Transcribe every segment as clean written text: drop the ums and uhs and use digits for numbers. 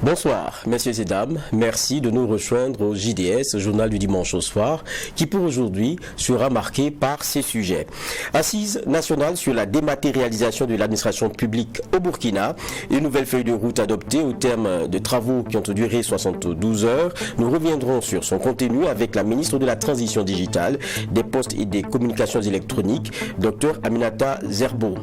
Bonsoir, messieurs et dames. Merci de nous rejoindre au JDS, journal du dimanche au soir, qui pour aujourd'hui sera marqué par ces sujets. Assise nationale sur la dématérialisation de l'administration publique au Burkina, une nouvelle feuille de route adoptée au terme de travaux qui ont duré 72 heures. Nous reviendrons sur son contenu avec la ministre de la Transition digitale, des Postes et des Communications électroniques, Dr Aminata Zerbo.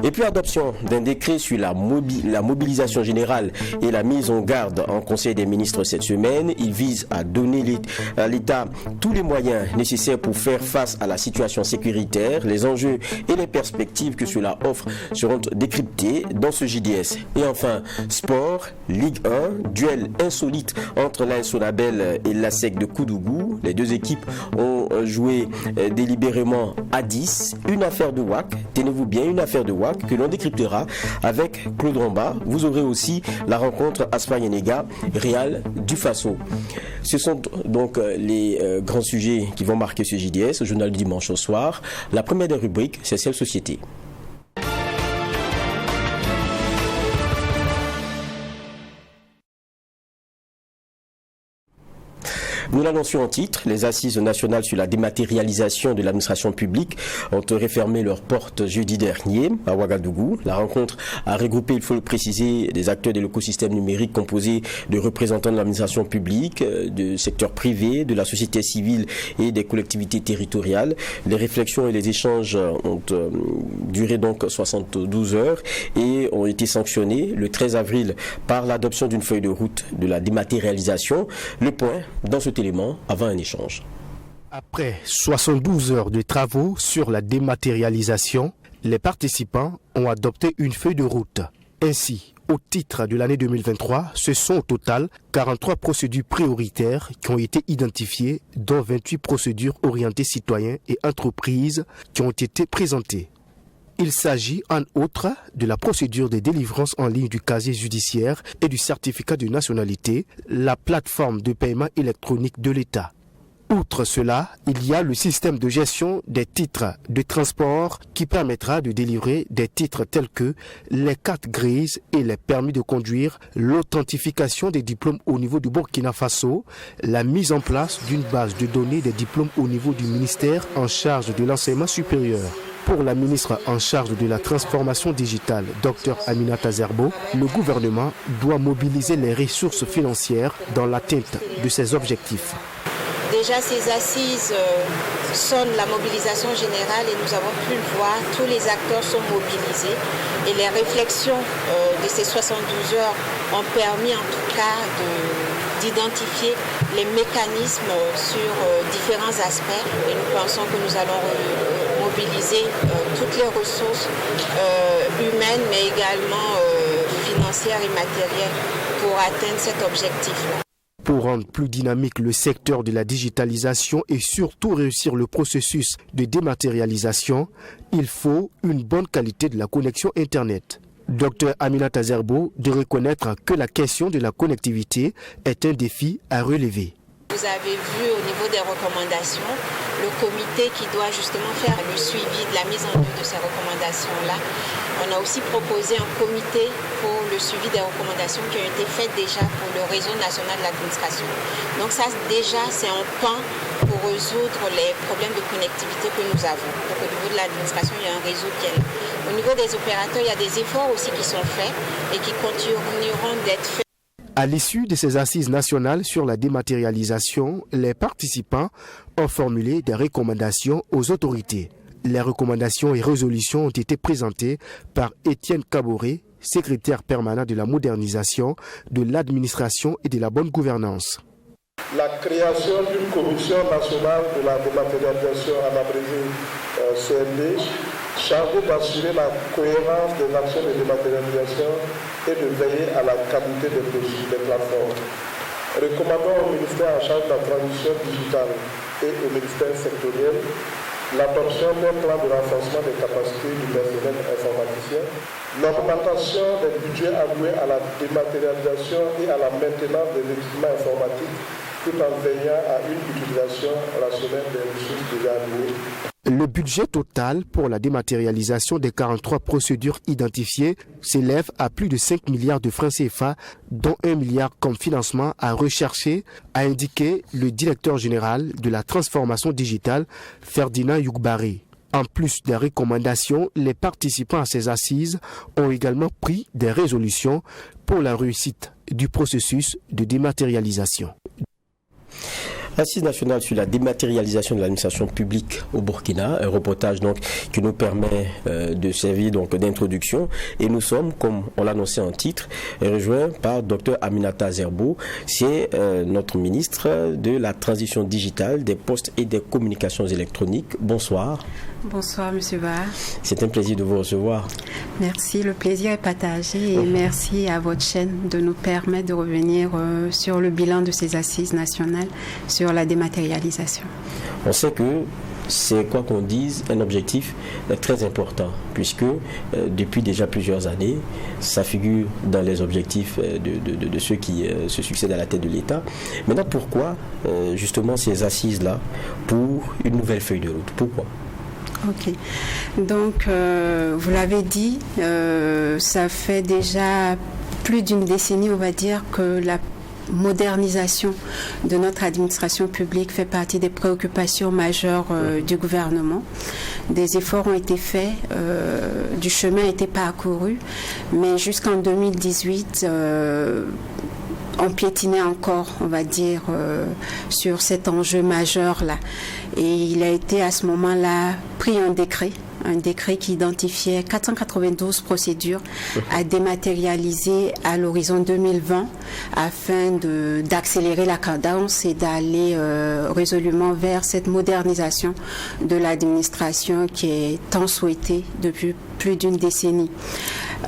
Et puis adoption d'un décret sur la mobilisation générale et la mise en garde en Conseil des ministres cette semaine. Il vise à donner à l'État tous les moyens nécessaires pour faire face à la situation sécuritaire. Les enjeux et les perspectives que cela offre seront décryptés dans ce JDS. Et enfin, sport, Ligue 1, duel insolite entre l'AS Sonabel et l'ASEC de Koudougou. Les deux équipes ont joué délibérément à 10. Une affaire de WAC, tenez-vous bien, une affaire de WAC que l'on décryptera avec Claude Romba. Vous aurez aussi la rencontre Aspa-Yenega, Real du Faso. Ce sont donc les grands sujets qui vont marquer ce JDS, journal du dimanche au soir. La première des rubriques, c'est celle société. Nous l'annoncions en titre, les assises nationales sur la dématérialisation de l'administration publique ont refermé leurs portes jeudi dernier à Ouagadougou. La rencontre a regroupé, il faut le préciser, des acteurs de l'écosystème numérique composés de représentants de l'administration publique, du secteur privé, de la société civile et des collectivités territoriales. Les réflexions et les échanges ont duré donc 72 heures et ont été sanctionnés le 13 avril par l'adoption d'une feuille de route de la dématérialisation. Le point dans ce élément avant un échange. Après 72 heures de travaux sur la dématérialisation, les participants ont adopté une feuille de route. Ainsi, au titre de l'année 2023, ce sont au total 43 procédures prioritaires qui ont été identifiées, dont 28 procédures orientées citoyens et entreprises qui ont été présentées. Il s'agit en outre de la procédure de délivrance en ligne du casier judiciaire et du certificat de nationalité, la plateforme de paiement électronique de l'État. Outre cela, il y a le système de gestion des titres de transport qui permettra de délivrer des titres tels que les cartes grises et les permis de conduire, l'authentification des diplômes au niveau du Burkina Faso, la mise en place d'une base de données des diplômes au niveau du ministère en charge de l'enseignement supérieur. Pour la ministre en charge de la transformation digitale, Dr Aminata Zerbo, le gouvernement doit mobiliser les ressources financières dans l'atteinte de ses objectifs. Déjà, ces assises sonnent la mobilisation générale et nous avons pu le voir, tous les acteurs sont mobilisés et les réflexions de ces 72 heures ont permis en tout cas d'identifier les mécanismes sur différents aspects et nous pensons que nous allons mobiliser toutes les ressources humaines mais également financières et matérielles pour atteindre cet objectif-là. Pour rendre plus dynamique le secteur de la digitalisation et surtout réussir le processus de dématérialisation, il faut une bonne qualité de la connexion Internet. Dr Aminata Zerbo de reconnaître que la question de la connectivité est un défi à relever. Vous avez vu au niveau des recommandations, le comité qui doit justement faire le suivi de la mise en œuvre de ces recommandations-là. On a aussi proposé un comité pour le suivi des recommandations qui ont été faites déjà pour le réseau national de l'administration. Donc ça déjà c'est un pan pour résoudre les problèmes de connectivité que nous avons. Donc au niveau de l'administration, il y a un réseau qui est là. Au niveau des opérateurs, il y a des efforts aussi qui sont faits et qui continueront d'être faits. À l'issue de ces assises nationales sur la dématérialisation, les participants ont formulé des recommandations aux autorités. Les recommandations et résolutions ont été présentées par Étienne Kaboré, secrétaire permanent de la modernisation, de l'administration et de la bonne gouvernance. La création d'une commission nationale de la dématérialisation en abrégé CND, chargée d'assurer la cohérence des actions de dématérialisation et de veiller à la qualité des plateformes. Recommandons au ministère en charge de la transition digitale et au ministère sectoriel l'adoption d'un plan de renforcement des capacités du personnel informaticien, l'augmentation des budgets alloués à la dématérialisation et à la maintenance des équipements informatiques tout en veillant à une utilisation rationnelle des ressources déjà allouées. Le budget total pour la dématérialisation des 43 procédures identifiées s'élève à plus de 5 milliards de francs CFA, dont 1 milliard comme financement à rechercher, a indiqué le directeur général de la transformation digitale, Ferdinand Youkbari. En plus des recommandations, les participants à ces assises ont également pris des résolutions pour la réussite du processus de dématérialisation. Assise nationale sur la dématérialisation de l'administration publique au Burkina, un reportage donc qui nous permet de servir donc d'introduction, et nous sommes, comme on l'a annoncé en titre, rejoints par Dr Aminata Zerbo, c'est notre ministre de la transition digitale, des postes et des communications électroniques. Bonsoir. Bonsoir M. Barr. C'est un plaisir de vous recevoir. Merci, le plaisir est partagé et merci à votre chaîne de nous permettre de revenir sur le bilan de ces assises nationales sur la dématérialisation. On sait que c'est, quoi qu'on dise, un objectif très important puisque depuis déjà plusieurs années, ça figure dans les objectifs de ceux qui se succèdent à la tête de l'État. Maintenant, pourquoi justement ces assises-là pour une nouvelle feuille de route? Pourquoi? Ok, donc vous l'avez dit, ça fait déjà plus d'une décennie, on va dire, que la modernisation de notre administration publique fait partie des préoccupations majeures du gouvernement. Des efforts ont été faits, du chemin a été parcouru, mais jusqu'en 2018, on piétinait encore, on va dire, sur cet enjeu majeur-là. Et il a été à ce moment-là pris un décret qui identifiait 492 procédures à dématérialiser à l'horizon 2020 afin d'accélérer la cadence et d'aller résolument vers cette modernisation de l'administration qui est tant souhaitée depuis plus d'une décennie.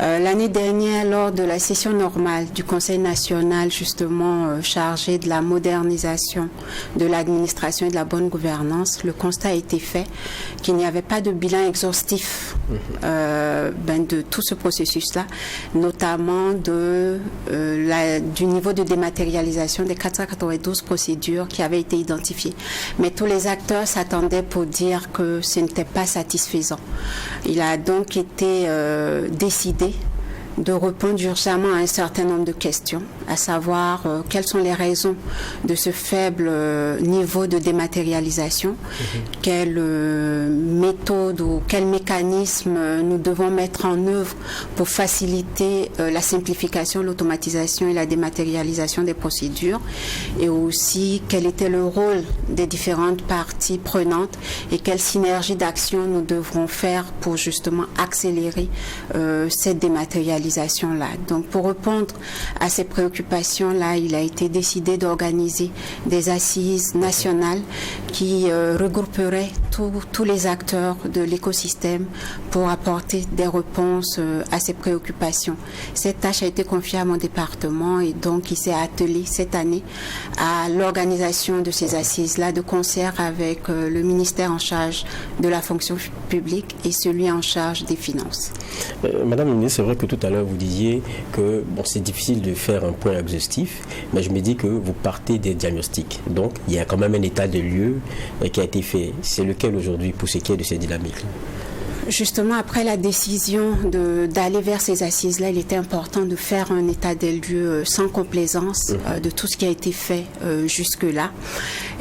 L'année dernière, lors de la session normale du Conseil national justement chargé de la modernisation de l'administration et de la bonne gouvernance, le constat a été fait qu'il n'y avait pas de bilan exhaustif de tout ce processus-là, notamment du niveau de dématérialisation des 492 procédures qui avaient été identifiées. Mais tous les acteurs s'attendaient pour dire que ce n'était pas satisfaisant. Il a donc été décidé de répondre urgemment à un certain nombre de questions, à savoir quelles sont les raisons de ce faible niveau de dématérialisation, quelle méthode ou quel mécanisme nous devons mettre en œuvre pour faciliter la simplification, l'automatisation et la dématérialisation des procédures, et aussi quel était le rôle des différentes parties prenantes et quelle synergie d'action nous devrons faire pour justement accélérer cette dématérialisation. Donc pour répondre à ces préoccupations-là, il a été décidé d'organiser des assises nationales qui regrouperaient tous les acteurs de l'écosystème pour apporter des réponses à ces préoccupations. Cette tâche a été confiée à mon département et donc il s'est attelé cette année à l'organisation de ces assises-là de concert avec le ministère en charge de la fonction publique et celui en charge des finances. Madame la ministre, c'est vrai que tout à l'heure vous disiez que c'est difficile de faire un point exhaustif, mais je me dis que vous partez des diagnostics. Donc il y a quand même un état de lieu qui a été fait. C'est lequel aujourd'hui pour ce qui est de ces dynamiques? Justement, après la décision d'aller vers ces assises-là, il était important de faire un état des lieux sans complaisance de tout ce qui a été fait jusque-là.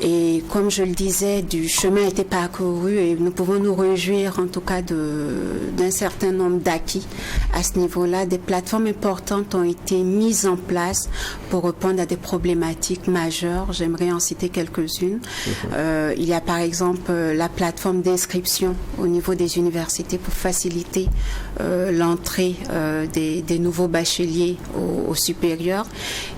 Et comme je le disais, du chemin a été parcouru et nous pouvons nous réjouir en tout cas d'un certain nombre d'acquis à ce niveau-là. Des plateformes importantes ont été mises en place pour répondre à des problématiques majeures. J'aimerais en citer quelques-unes. Il y a par exemple la plateforme d'inscription au niveau des universités pour faciliter l'entrée des nouveaux bacheliers au supérieur.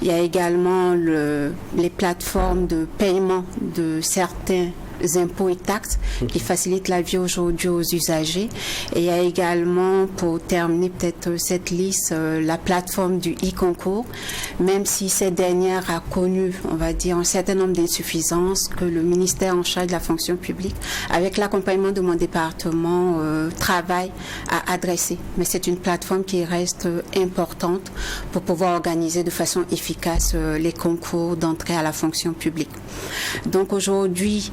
Il y a également les plateformes de paiement de certains impôts et taxes qui facilitent la vie aujourd'hui aux usagers. Et il y a également, pour terminer peut-être cette liste, la plateforme du e-concours, même si cette dernière a connu, on va dire, un certain nombre d'insuffisances que le ministère en charge de la fonction publique, avec l'accompagnement de mon département, travaille à adresser. Mais c'est une plateforme qui reste importante pour pouvoir organiser de façon efficace les concours d'entrée à la fonction publique. Donc aujourd'hui,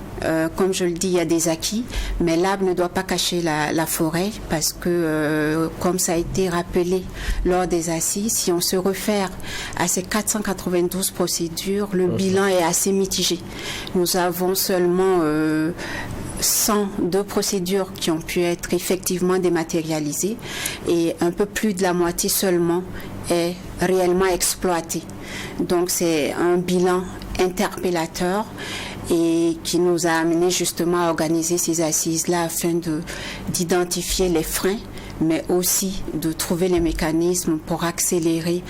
comme je le dis, il y a des acquis, mais l'arbre ne doit pas cacher la forêt parce que, comme ça a été rappelé lors des assises, si on se réfère à ces 492 procédures, le bilan est assez mitigé. Nous avons seulement 102 procédures qui ont pu être effectivement dématérialisées et un peu plus de la moitié seulement est réellement exploitée. Donc c'est un bilan interpellateur et qui nous a amené justement à organiser ces assises-là afin d'identifier les freins, mais aussi de trouver les mécanismes pour accélérer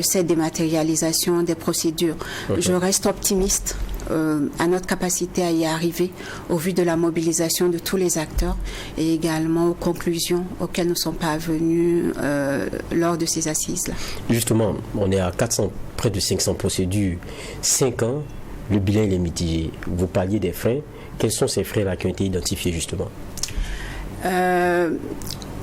cette dématérialisation des procédures. Je reste optimiste à notre capacité à y arriver au vu de la mobilisation de tous les acteurs et également aux conclusions auxquelles nous sommes parvenus lors de ces assises-là. Justement, on est à près de 500 procédures, 5 ans, le bilan est mitigé. Vous parliez des freins. Quels sont ces freins-là qui ont été identifiés justement?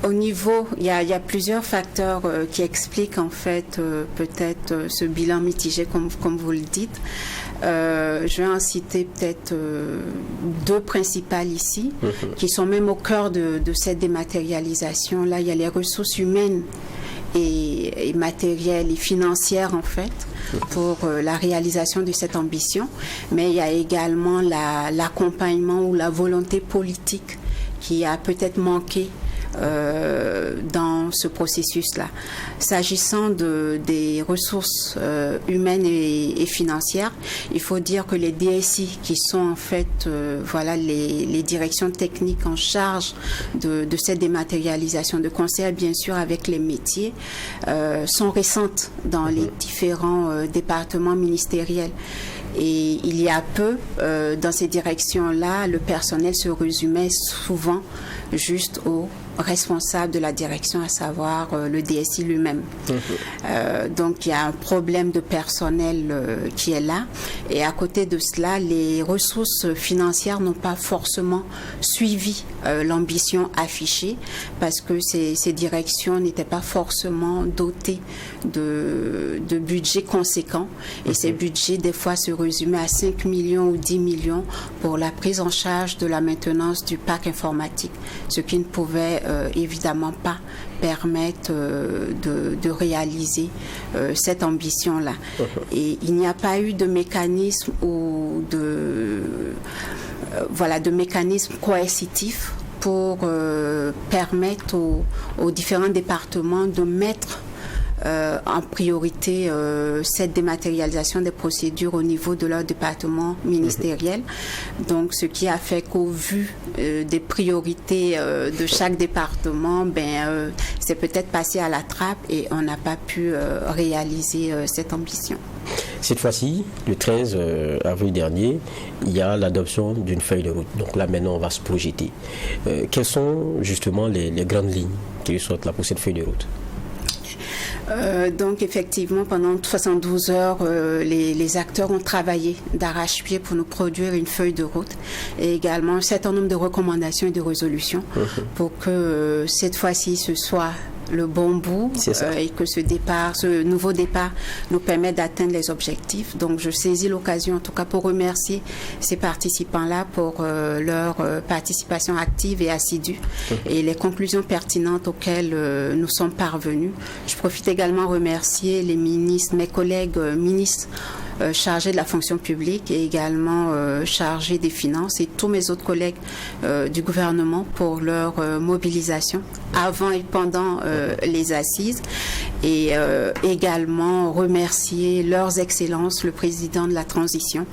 Au niveau, il y a plusieurs facteurs qui expliquent en fait peut-être ce bilan mitigé comme vous le dites. Je vais en citer peut-être deux principales ici, qui sont même au cœur de cette dématérialisation. Là, il y a les ressources humaines et matérielles et financières en fait pour la réalisation de cette ambition, mais il y a également l'accompagnement ou la volonté politique qui a peut-être manqué dans ce processus-là. S'agissant des ressources humaines et financières, il faut dire que les DSI, qui sont en fait les directions techniques en charge de cette dématérialisation, de concert bien sûr avec les métiers, sont récentes dans les différents départements ministériels. Et il y a peu, dans ces directions-là, le personnel se résumait souvent juste au responsable de la direction, à savoir le DSI lui-même. Donc il y a un problème de personnel qui est là. Et à côté de cela, les ressources financières n'ont pas forcément suivi l'ambition affichée parce que ces directions n'étaient pas forcément dotées de budgets conséquents. Et ces budgets, des fois, se résumaient à 5 millions ou 10 millions pour la prise en charge de la maintenance du parc informatique, ce qui ne pouvait évidemment pas permettre de réaliser cette ambition-là. Et il n'y a pas eu de mécanisme ou de mécanisme coercitif pour permettre aux différents départements de mettre en priorité cette dématérialisation des procédures au niveau de leur département ministériel. Donc, ce qui a fait qu'au vu des priorités de chaque département, c'est peut-être passé à la trappe et on n'a pas pu réaliser cette ambition. Cette fois-ci, le 13 avril dernier, il y a l'adoption d'une feuille de route. Donc là, maintenant, on va se projeter. Quelles sont justement les grandes lignes qui sortent là pour cette feuille de route? Donc effectivement, pendant 72 heures, les acteurs ont travaillé d'arrache-pied pour nous produire une feuille de route et également un certain nombre de recommandations et de résolutions pour que cette fois-ci ce soit le bon bout et que ce nouveau départ nous permette d'atteindre les objectifs. Donc je saisis l'occasion en tout cas pour remercier ces participants-là pour leur participation active et assidue et les conclusions pertinentes auxquelles nous sommes parvenus. Je profite également de remercier les ministres, mes collègues ministres chargés de la fonction publique et également chargés des finances et tous mes autres collègues du gouvernement pour leur mobilisation avant et pendant les assises et également remercier leurs excellences, le président de la transition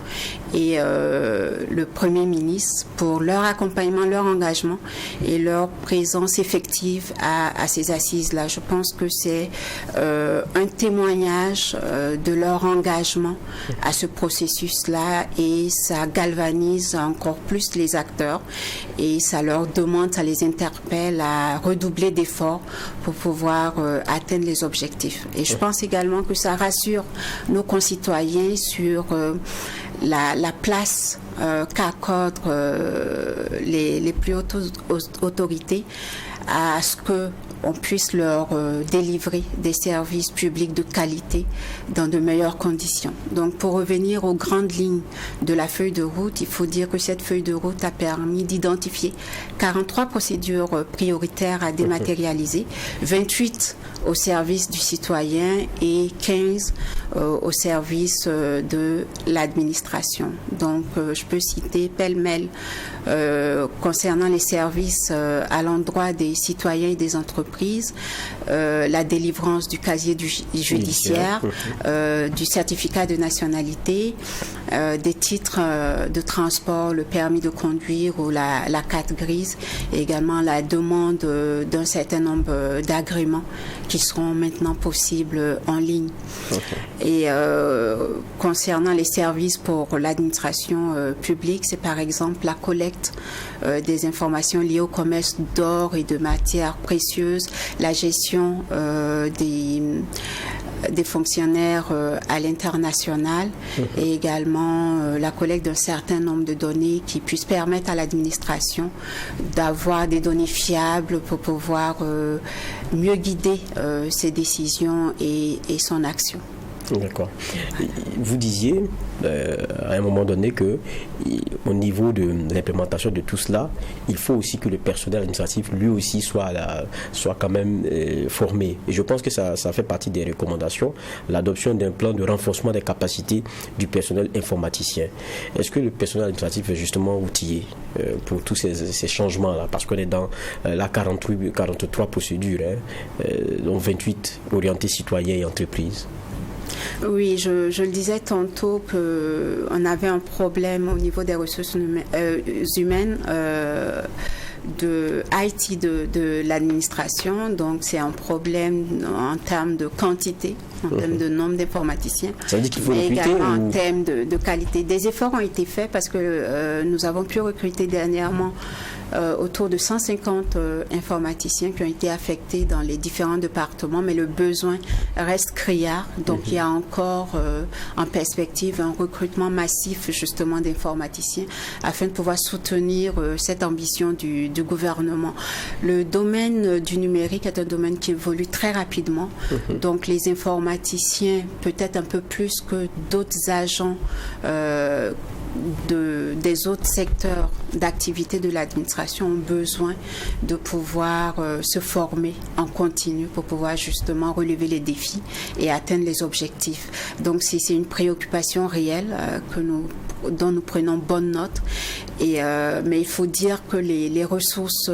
et le Premier ministre pour leur accompagnement, leur engagement et leur présence effective à ces assises-là. Je pense que c'est un témoignage de leur engagement à ce processus-là et ça galvanise encore plus les acteurs et ça leur demande, ça les interpelle à redoubler d'efforts pour pouvoir atteindre les objectifs. Et je pense également que ça rassure nos concitoyens sur la place qu'accordent les plus hautes autorités à ce que on puisse leur délivrer des services publics de qualité dans de meilleures conditions. Donc pour revenir aux grandes lignes de la feuille de route, il faut dire que cette feuille de route a permis d'identifier 43 procédures prioritaires à dématérialiser, 28 au service du citoyen et 15 au service de l'administration. Donc je peux citer pêle-mêle concernant les services à l'endroit des citoyens et des entreprises, la délivrance du casier judiciaire, du certificat de nationalité, des titres de transport, le permis de conduire ou la carte grise, et également la demande d'un certain nombre d'agréments qui seront maintenant possibles en ligne. Et concernant les services pour l'administration publique, c'est par exemple la collecte des informations liées au commerce d'or et de matières précieuses, la gestion des fonctionnaires à l'international et également la collecte d'un certain nombre de données qui puissent permettre à l'administration d'avoir des données fiables pour pouvoir mieux guider ses décisions et son action. D'accord. Vous disiez à un moment donné que au niveau de l'implémentation de tout cela, il faut aussi que le personnel administratif lui aussi soit quand même formé. Et je pense que ça fait partie des recommandations, l'adoption d'un plan de renforcement des capacités du personnel informaticien. Est-ce que le personnel administratif est justement outillé pour tous ces changements-là? Parce qu'on est dans la 43 procédures, dont 28 orientées citoyens et entreprises. Oui, je le disais tantôt qu'on avait un problème au niveau des ressources humaines de IT de l'administration. Donc, c'est un problème en termes de quantité, en termes de nombre d'informaticiens. Ça veut dire qu'il faut recruter également en termes de qualité. Des efforts ont été faits parce que nous avons pu recruter dernièrement autour de 150 informaticiens qui ont été affectés dans les différents départements, mais le besoin reste criard. Donc, il y a encore en perspective un recrutement massif justement d'informaticiens afin de pouvoir soutenir cette ambition du gouvernement. Le domaine du numérique est un domaine qui évolue très rapidement. Donc, les informaticiens, peut-être un peu plus que d'autres agents des autres secteurs d'activité de l'administration ont besoin de pouvoir se former en continu pour pouvoir justement relever les défis et atteindre les objectifs. Donc c'est une préoccupation réelle dont nous prenons bonne note. Mais il faut dire que les ressources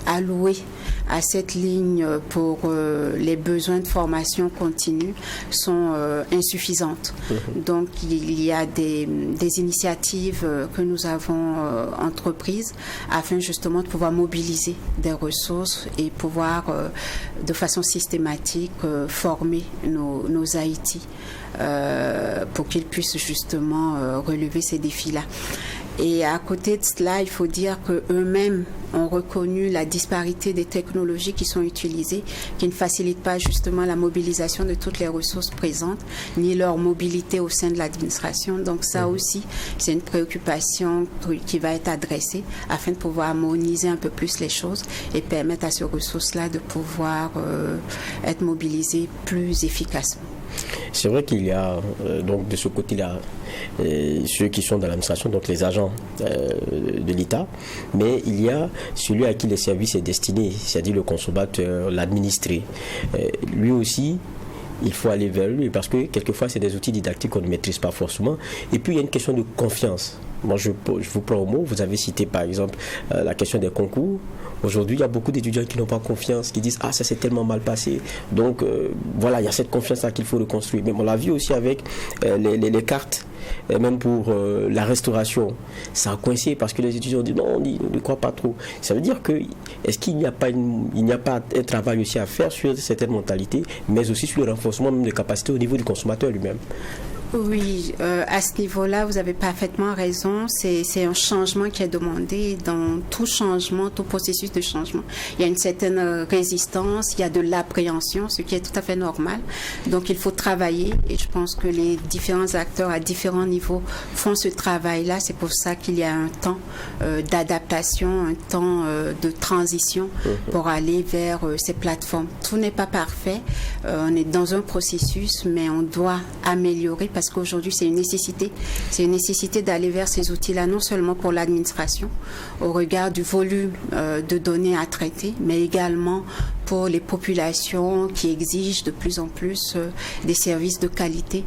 allouées à cette ligne pour les besoins de formation continue sont insuffisantes. Donc il y a des initiatives que nous avons entreprises afin justement de pouvoir mobiliser des ressources et pouvoir de façon systématique former nos IT pour qu'ils puissent justement relever ces défis-là. Et à côté de cela, il faut dire qu'eux-mêmes ont reconnu la disparité des technologies qui sont utilisées, qui ne facilitent pas justement la mobilisation de toutes les ressources présentes, ni leur mobilité au sein de l'administration. Donc ça aussi, c'est une préoccupation qui va être adressée afin de pouvoir harmoniser un peu plus les choses et permettre à ces ressources-là de pouvoir être mobilisées plus efficacement. C'est vrai qu'il y a donc de ce côté-là ceux qui sont dans l'administration, donc les agents de l'État, mais il y a celui à qui les services est destiné, c'est-à-dire le consommateur, l'administré. Lui aussi, il faut aller vers lui parce que quelquefois c'est des outils didactiques qu'on ne maîtrise pas forcément. Et puis il y a une question de confiance. Moi je vous prends au mot, vous avez cité par exemple la question des concours. Aujourd'hui, il y a beaucoup d'étudiants qui n'ont pas confiance, qui disent « Ah, ça s'est tellement mal passé ». Donc, voilà, il y a cette confiance-là qu'il faut reconstruire. Mais on l'a vu aussi avec les cartes, et même pour la restauration. Ça a coincé parce que les étudiants disent « Non, on ne croit pas trop ». Ça veut dire que, est-ce qu'il n'y a pas un travail aussi à faire sur certaines mentalités, mais aussi sur le renforcement même des capacités au niveau du consommateur lui-même ? Oui, à ce niveau-là, vous avez parfaitement raison. C'est un changement qui est demandé. Dans tout changement, tout processus de changement, il y a une certaine résistance, il y a de l'appréhension, ce qui est tout à fait normal. Donc, il faut travailler et je pense que les différents acteurs à différents niveaux font ce travail-là. C'est pour ça qu'il y a un temps d'adaptation, un temps de transition pour aller vers ces plateformes. Tout n'est pas parfait. On est dans un processus, mais on doit améliorer parce qu'aujourd'hui, c'est une nécessité. C'est une nécessité d'aller vers ces outils-là, non seulement pour l'administration, au regard du volume de données à traiter, mais également pour les populations qui exigent de plus en plus des services de qualité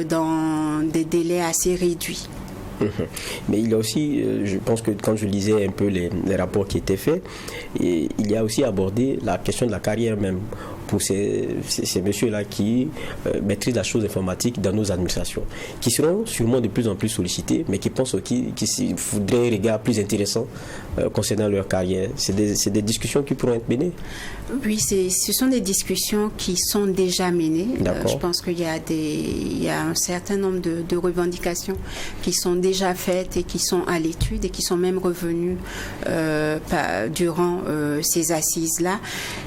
dans des délais assez réduits. Mais il y a aussi, je pense que quand je lisais un peu les rapports qui étaient faits, et il y a aussi abordé la question de la carrière même pour ces messieurs-là qui maîtrisent la chose informatique dans nos administrations, qui seront sûrement de plus en plus sollicités, mais qui pensent qu'ils voudraient un regard plus intéressant concernant leur carrière. C'est des discussions qui pourront être menées? Oui, ce sont des discussions qui sont déjà menées. Je pense qu'il y a un certain nombre de revendications qui sont déjà faites et qui sont à l'étude et qui sont même revenues durant ces assises-là.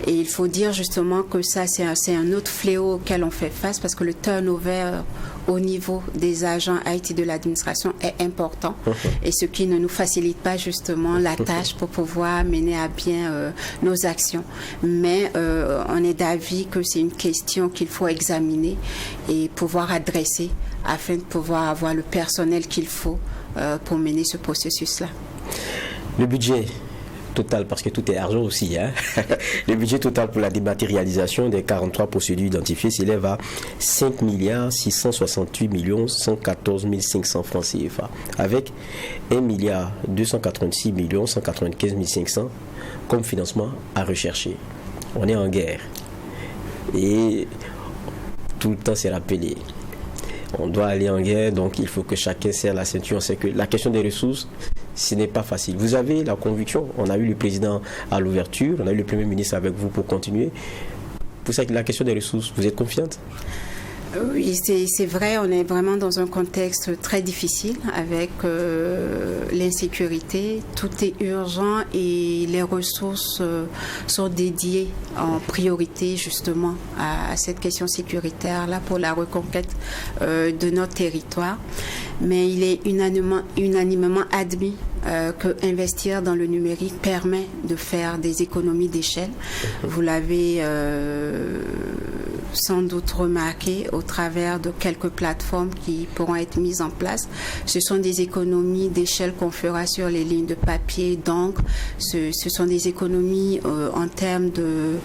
Et il faut dire justement que ça, c'est un autre fléau auquel on fait face parce que le turnover au niveau des agents IT de l'administration est important et ce qui ne nous facilite pas justement la tâche pour pouvoir mener à bien nos actions. Mais on est d'avis que c'est une question qu'il faut examiner et pouvoir adresser afin de pouvoir avoir le personnel qu'il faut pour mener ce processus-là. Le budget total, parce que tout est argent aussi, hein. Le budget total pour la dématérialisation des 43 procédures identifiées s'élève à 5 668 114 500 francs CFA, avec 1 286 195 500 comme financement à rechercher. On est en guerre. Et tout le temps c'est rappelé. On doit aller en guerre, donc il faut que chacun serre la ceinture. C'est que la question des ressources, ce n'est pas facile. Vous avez la conviction, on a eu le président à l'ouverture, on a eu le Premier ministre avec vous pour continuer. Pour ça, la question des ressources, vous êtes confiante? Oui, c'est vrai, on est vraiment dans un contexte très difficile avec l'insécurité. Tout est urgent et les ressources sont dédiées en priorité justement à cette question sécuritaire-là pour la reconquête de notre territoire. Mais il est unanimement admis que investir dans le numérique permet de faire des économies d'échelle. Vous l'avez sans doute remarqué au travers de quelques plateformes qui pourront être mises en place. Ce sont des économies d'échelle qu'on fera sur les lignes de papier, d'encre. Ce sont des économies en termes de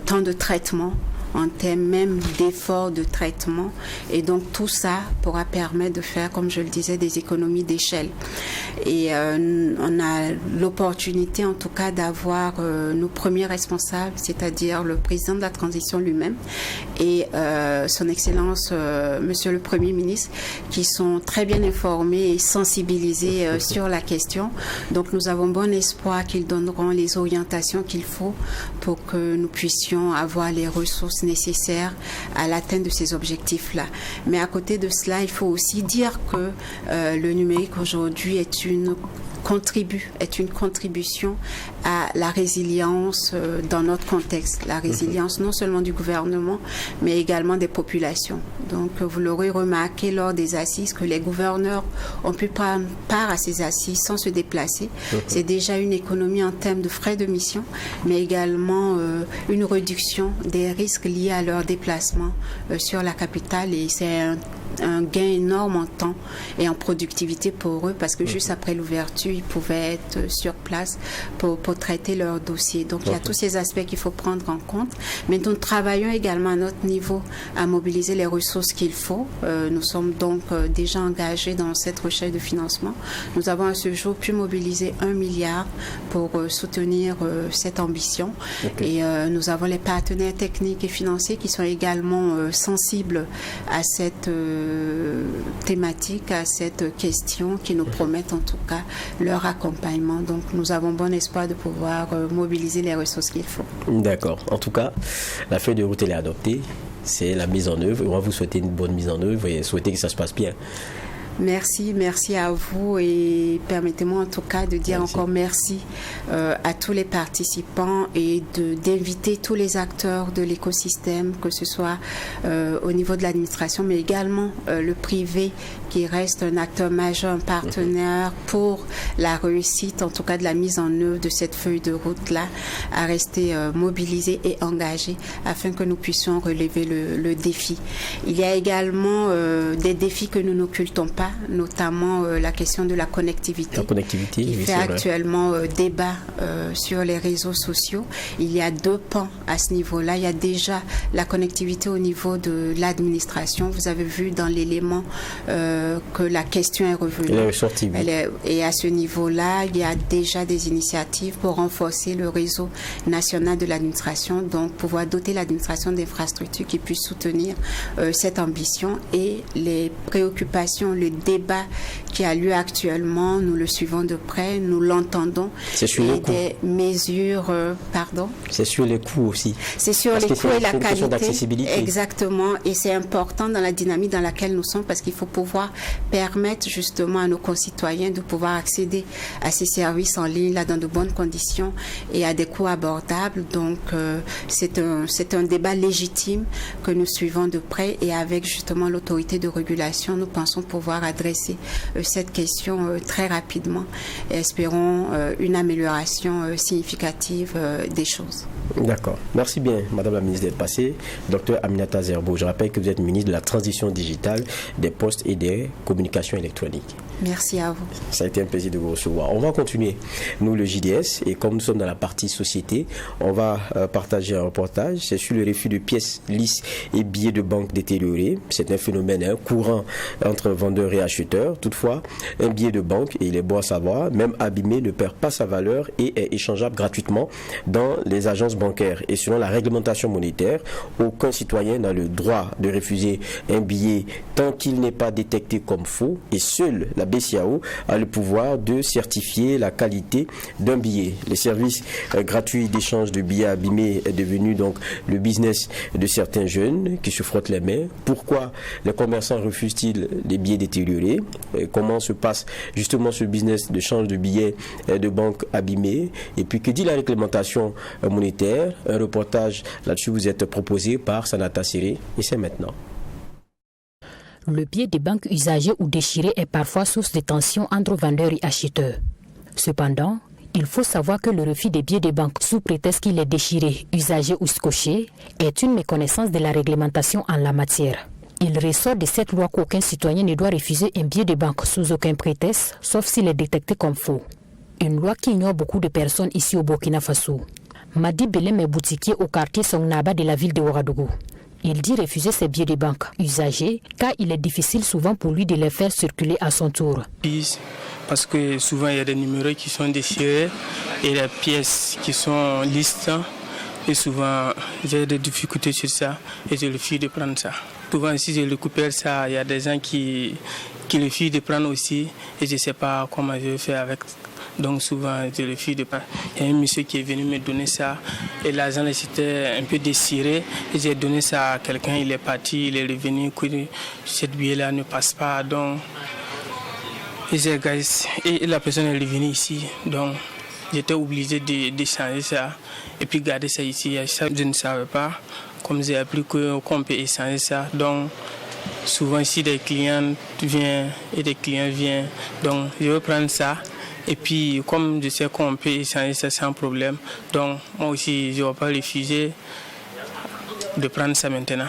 temps de traitement, en termes même d'efforts de traitement. Et donc tout ça pourra permettre de faire, comme je le disais, des économies d'échelle. Et on a l'opportunité en tout cas d'avoir nos premiers responsables, c'est-à-dire le président de la transition lui-même et son Excellence Monsieur le Premier ministre, qui sont très bien informés et sensibilisés sur la question. Donc nous avons bon espoir qu'ils donneront les orientations qu'il faut pour que nous puissions avoir les ressources nécessaires à l'atteinte de ces objectifs-là. Mais à côté de cela, il faut aussi dire que le numérique aujourd'hui est une contribution à la résilience dans notre contexte, la résilience non seulement du gouvernement, mais également des populations. Donc, vous l'aurez remarqué lors des assises que les gouverneurs ont pu prendre part à ces assises sans se déplacer. C'est déjà une économie en termes de frais de mission, mais également une réduction des risques liés à leur déplacement sur la capitale, et c'est un gain énorme en temps et en productivité pour eux, parce que juste après l'ouverture, ils pouvaient être sur place pour traiter leurs dossiers. Donc, il y a tous ces aspects qu'il faut prendre en compte. Mais nous travaillons également à notre niveau à mobiliser les ressources qu'il faut. Nous sommes donc déjà engagés dans cette recherche de financement. Nous avons à ce jour pu mobiliser 1 milliard pour soutenir cette ambition. Et nous avons les partenaires techniques et financiers qui sont également sensibles à cette thématique, à cette question, qui nous promettent en tout cas leur accompagnement. Donc nous avons bon espoir de pouvoir mobiliser les ressources qu'il faut. D'accord. En tout cas, la feuille de route elle est adoptée. c'est la mise en œuvre. On va vous souhaiter une bonne mise en œuvre et souhaiter que ça se passe bien. Merci à vous et permettez-moi en tout cas de dire encore merci à tous les participants et d'inviter tous les acteurs de l'écosystème, que ce soit au niveau de l'administration, mais également le privé qui reste un acteur majeur, un partenaire pour la réussite, en tout cas de la mise en œuvre de cette feuille de route-là, à rester mobilisés et engagés afin que nous puissions relever le défi. Il y a également des défis que nous n'occultons pas, notamment la question de la connectivité. Qui fait actuellement débat sur les réseaux sociaux. Il y a 2 pans à ce niveau-là. Il y a déjà la connectivité au niveau de l'administration. Vous avez vu dans l'élément que la question est revenue. Elle est ressortie, oui. Et à ce niveau-là, il y a déjà des initiatives pour renforcer le réseau national de l'administration, donc pouvoir doter l'administration d'infrastructures qui puissent soutenir cette ambition et les préoccupations, le débat qui a lieu actuellement, nous le suivons de près, nous l'entendons. C'est sur les coûts. Des mesures, pardon. C'est sur les coûts aussi. C'est sur les coûts et la qualité. D'accessibilité. Exactement. Et c'est important dans la dynamique dans laquelle nous sommes parce qu'il faut pouvoir permettre justement à nos concitoyens de pouvoir accéder à ces services en ligne là dans de bonnes conditions et à des coûts abordables. Donc c'est un débat légitime que nous suivons de près et avec justement l'autorité de régulation, nous pensons pouvoir adresser cette question très rapidement et espérons une amélioration significative des choses. D'accord. Merci bien, Madame la ministre, d'être passée. Docteur Aminata Zerbo, je rappelle que vous êtes ministre de la Transition digitale, des Postes et des Communications électroniques. Merci à vous. Ça a été un plaisir de vous recevoir. On va continuer, nous, le JDS, et comme nous sommes dans la partie société, on va partager un reportage. C'est sur le refus de pièces lisses et billets de banque détériorés. C'est un phénomène courant entre vendeurs et acheteurs. Toutefois, un billet de banque, et il est bon à savoir, même abîmé, ne perd pas sa valeur et est échangeable gratuitement dans les agences bancaires. Et selon la réglementation monétaire, aucun citoyen n'a le droit de refuser un billet tant qu'il n'est pas détecté comme faux, et seule la BCEAO a le pouvoir de certifier la qualité d'un billet. Les services gratuits d'échange de billets abîmés est devenu donc le business de certains jeunes qui se frottent les mains. Pourquoi les commerçants refusent-ils des billets détériorés? Comment se passe justement ce business de change de billets de banque abîmés? Et puis que dit la réglementation monétaire? Un reportage là-dessus vous êtes proposé par Sanata Siré et c'est maintenant. Le billet de banque usagé ou déchiré est parfois source de tensions entre vendeurs et acheteurs. Cependant, il faut savoir que le refus des billets de banque sous prétexte qu'il est déchiré, usagé ou scotché est une méconnaissance de la réglementation en la matière. Il ressort de cette loi qu'aucun citoyen ne doit refuser un billet de banque sous aucun prétexte, sauf s'il est détecté comme faux. Une loi qui ignore beaucoup de personnes ici au Burkina Faso. Madi Belem est boutiquier au quartier Songnaba de la ville de Ouagadougou. Il dit refuser ses billets de banque usagés car il est difficile souvent pour lui de les faire circuler à son tour. Parce que souvent il y a des numéros qui sont déchirés et des pièces qui sont lisses. Et souvent j'ai des difficultés sur ça et je refuse de prendre ça. Souvent si je récupère ça, il y a des gens qui refusent de prendre aussi et je ne sais pas comment je vais faire avec. Donc souvent je refuse de prendre. Il y a un monsieur qui est venu me donner ça et l'argent était un peu déchiré et j'ai donné ça à quelqu'un, il est parti, il est revenu, cette billet là ne passe pas donc et la personne est revenue ici donc j'étais obligé de changer ça et puis garder ça ici. Ça, je ne savais pas, comme j'ai appris qu'on peut échanger ça donc souvent ici des clients viennent et des clients viennent donc je vais prendre ça. Et puis, comme je sais qu'on peut échanger ça sans problème, donc moi aussi, je ne vais pas refuser de prendre ça maintenant.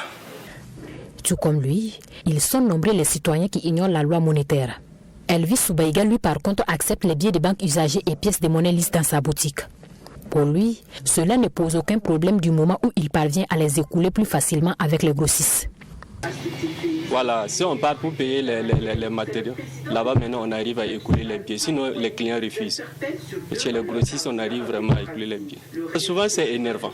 Tout comme lui, ils sont nombreux les citoyens qui ignorent la loi monétaire. Elvis Soubaïga, lui, par contre, accepte les billets de banque usagés et pièces de monnaie lisses dans sa boutique. Pour lui, cela ne pose aucun problème du moment où il parvient à les écouler plus facilement avec les grossistes. Voilà, si on part pour payer les matériaux, là-bas maintenant on arrive à écouler les billets, sinon les clients refusent. Chez les grossistes, on arrive vraiment à écouler les billets. Souvent c'est énervant.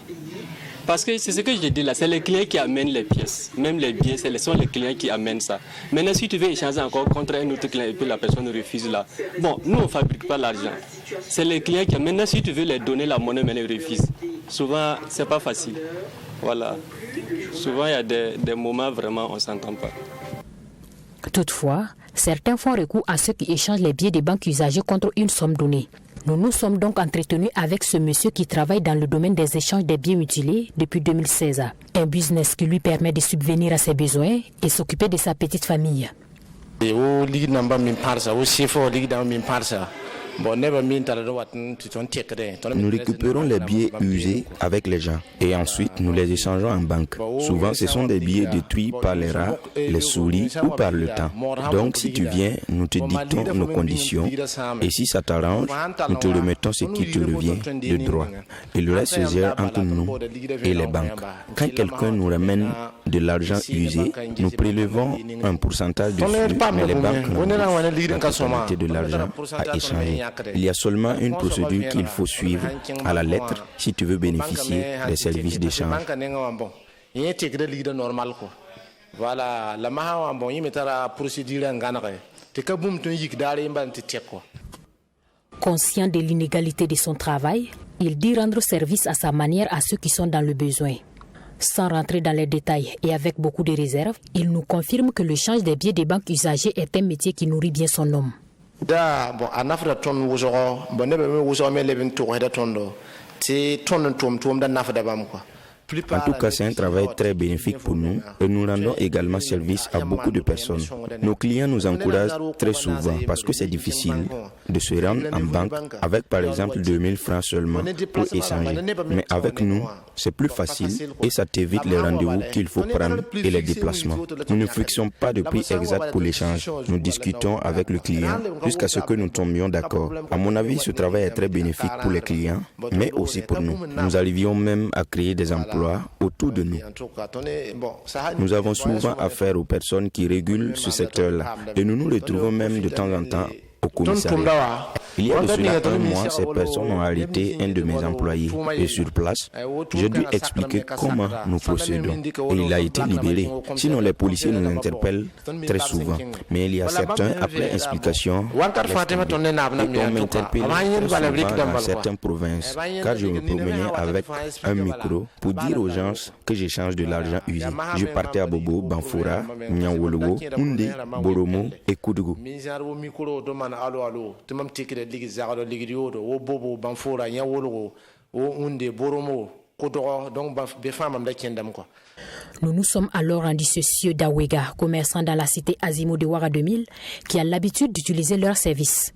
Parce que c'est ce que je dis là, c'est les clients qui amènent les pièces. Même les billets, ce sont les clients qui amènent ça. Maintenant, si tu veux échanger encore contre un autre client et puis la personne refuse là, bon, nous on ne fabrique pas l'argent. C'est les clients qui amènent. Maintenant, si tu veux les donner la monnaie, mais ils refusent. Souvent, c'est pas facile. Voilà. Souvent, il y a des moments vraiment on ne s'entend pas. Toutefois, certains font recours à ceux qui échangent les billets des banques usagées contre une somme donnée. Nous nous sommes donc entretenus avec ce monsieur qui travaille dans le domaine des échanges des billets mutilés depuis 2016. Un business qui lui permet de subvenir à ses besoins et s'occuper de sa petite famille. Nous récupérons les billets usés avec les gens et ensuite nous les échangeons en banque. Souvent ce sont des billets détruits par les rats, les souris ou par le temps. Donc si tu viens, nous te dictons nos conditions et si ça t'arrange, nous te remettons ce qui te revient de droit. Et le reste se gère entre nous et les banques. Quand quelqu'un nous ramène de l'argent usé, nous prélevons un pourcentage dessus, mais les banques n'ont pas la totalité de l'argent à échanger. Il y a seulement une procédure qu'il faut suivre à la lettre si tu veux bénéficier des services d'échange. Voilà, la maha bon y mettra procédure en ganare. Te kabum ton yik dale mbante teko. Conscient de l'inégalité de son travail, il dit rendre service à sa manière à ceux qui sont dans le besoin. Sans rentrer dans les détails et avec beaucoup de réserve, il nous confirme que le change des billets des banques usagées est un métier qui nourrit bien son homme. Da bon anafra ton wozoro bon nebe me wozo me leben to heda tondo ti ton tom da nafda bam quoi. En tout cas, c'est un travail très bénéfique pour nous et nous rendons également service à beaucoup de personnes. Nos clients nous encouragent très souvent parce que c'est difficile de se rendre en banque avec par exemple 2000 francs seulement pour échanger. Mais avec nous, c'est plus facile et ça t'évite les rendez-vous qu'il faut prendre et les déplacements. Nous ne fixons pas de prix exact pour l'échange. Nous discutons avec le client jusqu'à ce que nous tombions d'accord. À mon avis, ce travail est très bénéfique pour les clients, mais aussi pour nous. Nous arrivions même à créer des emplois autour de nous. Nous avons souvent affaire aux personnes qui régulent ce secteur-là et nous nous retrouvons même de temps en temps au commissariat. Il y a de cela un mois, ces personnes ont arrêté un de mes employés et sur place, j'ai dû expliquer comment nous procédons et il a été libéré. Sinon, les policiers nous interpellent très souvent, mais il y a certains, après explication, et on m'interpelle très souvent dans certaines provinces, car je me promenais avec un micro pour dire aux gens que j'échange de l'argent usé. Je partais à Bobo, Banfoura, Nyawologo, Houndé, Boromo et Koudougou. Nous nous sommes alors rendus chez Sieux Dawega, commerçant dans la cité Azimo de Ouara 2000, qui a l'habitude d'utiliser leurs services.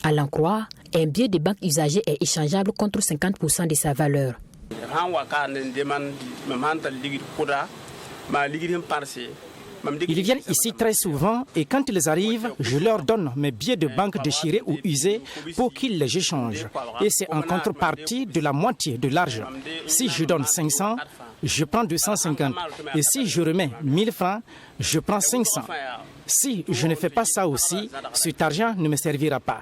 À l'en croire, un billet de banque usagé est échangeable contre 50% de sa valeur. Ils viennent ici très souvent et quand ils arrivent, je leur donne mes billets de banque déchirés ou usés pour qu'ils les échangent. Et c'est en contrepartie de la moitié de l'argent. Si je donne 500, je prends 250. Et si je remets 1000 francs, je prends 500. Si je ne fais pas ça aussi, cet argent ne me servira pas.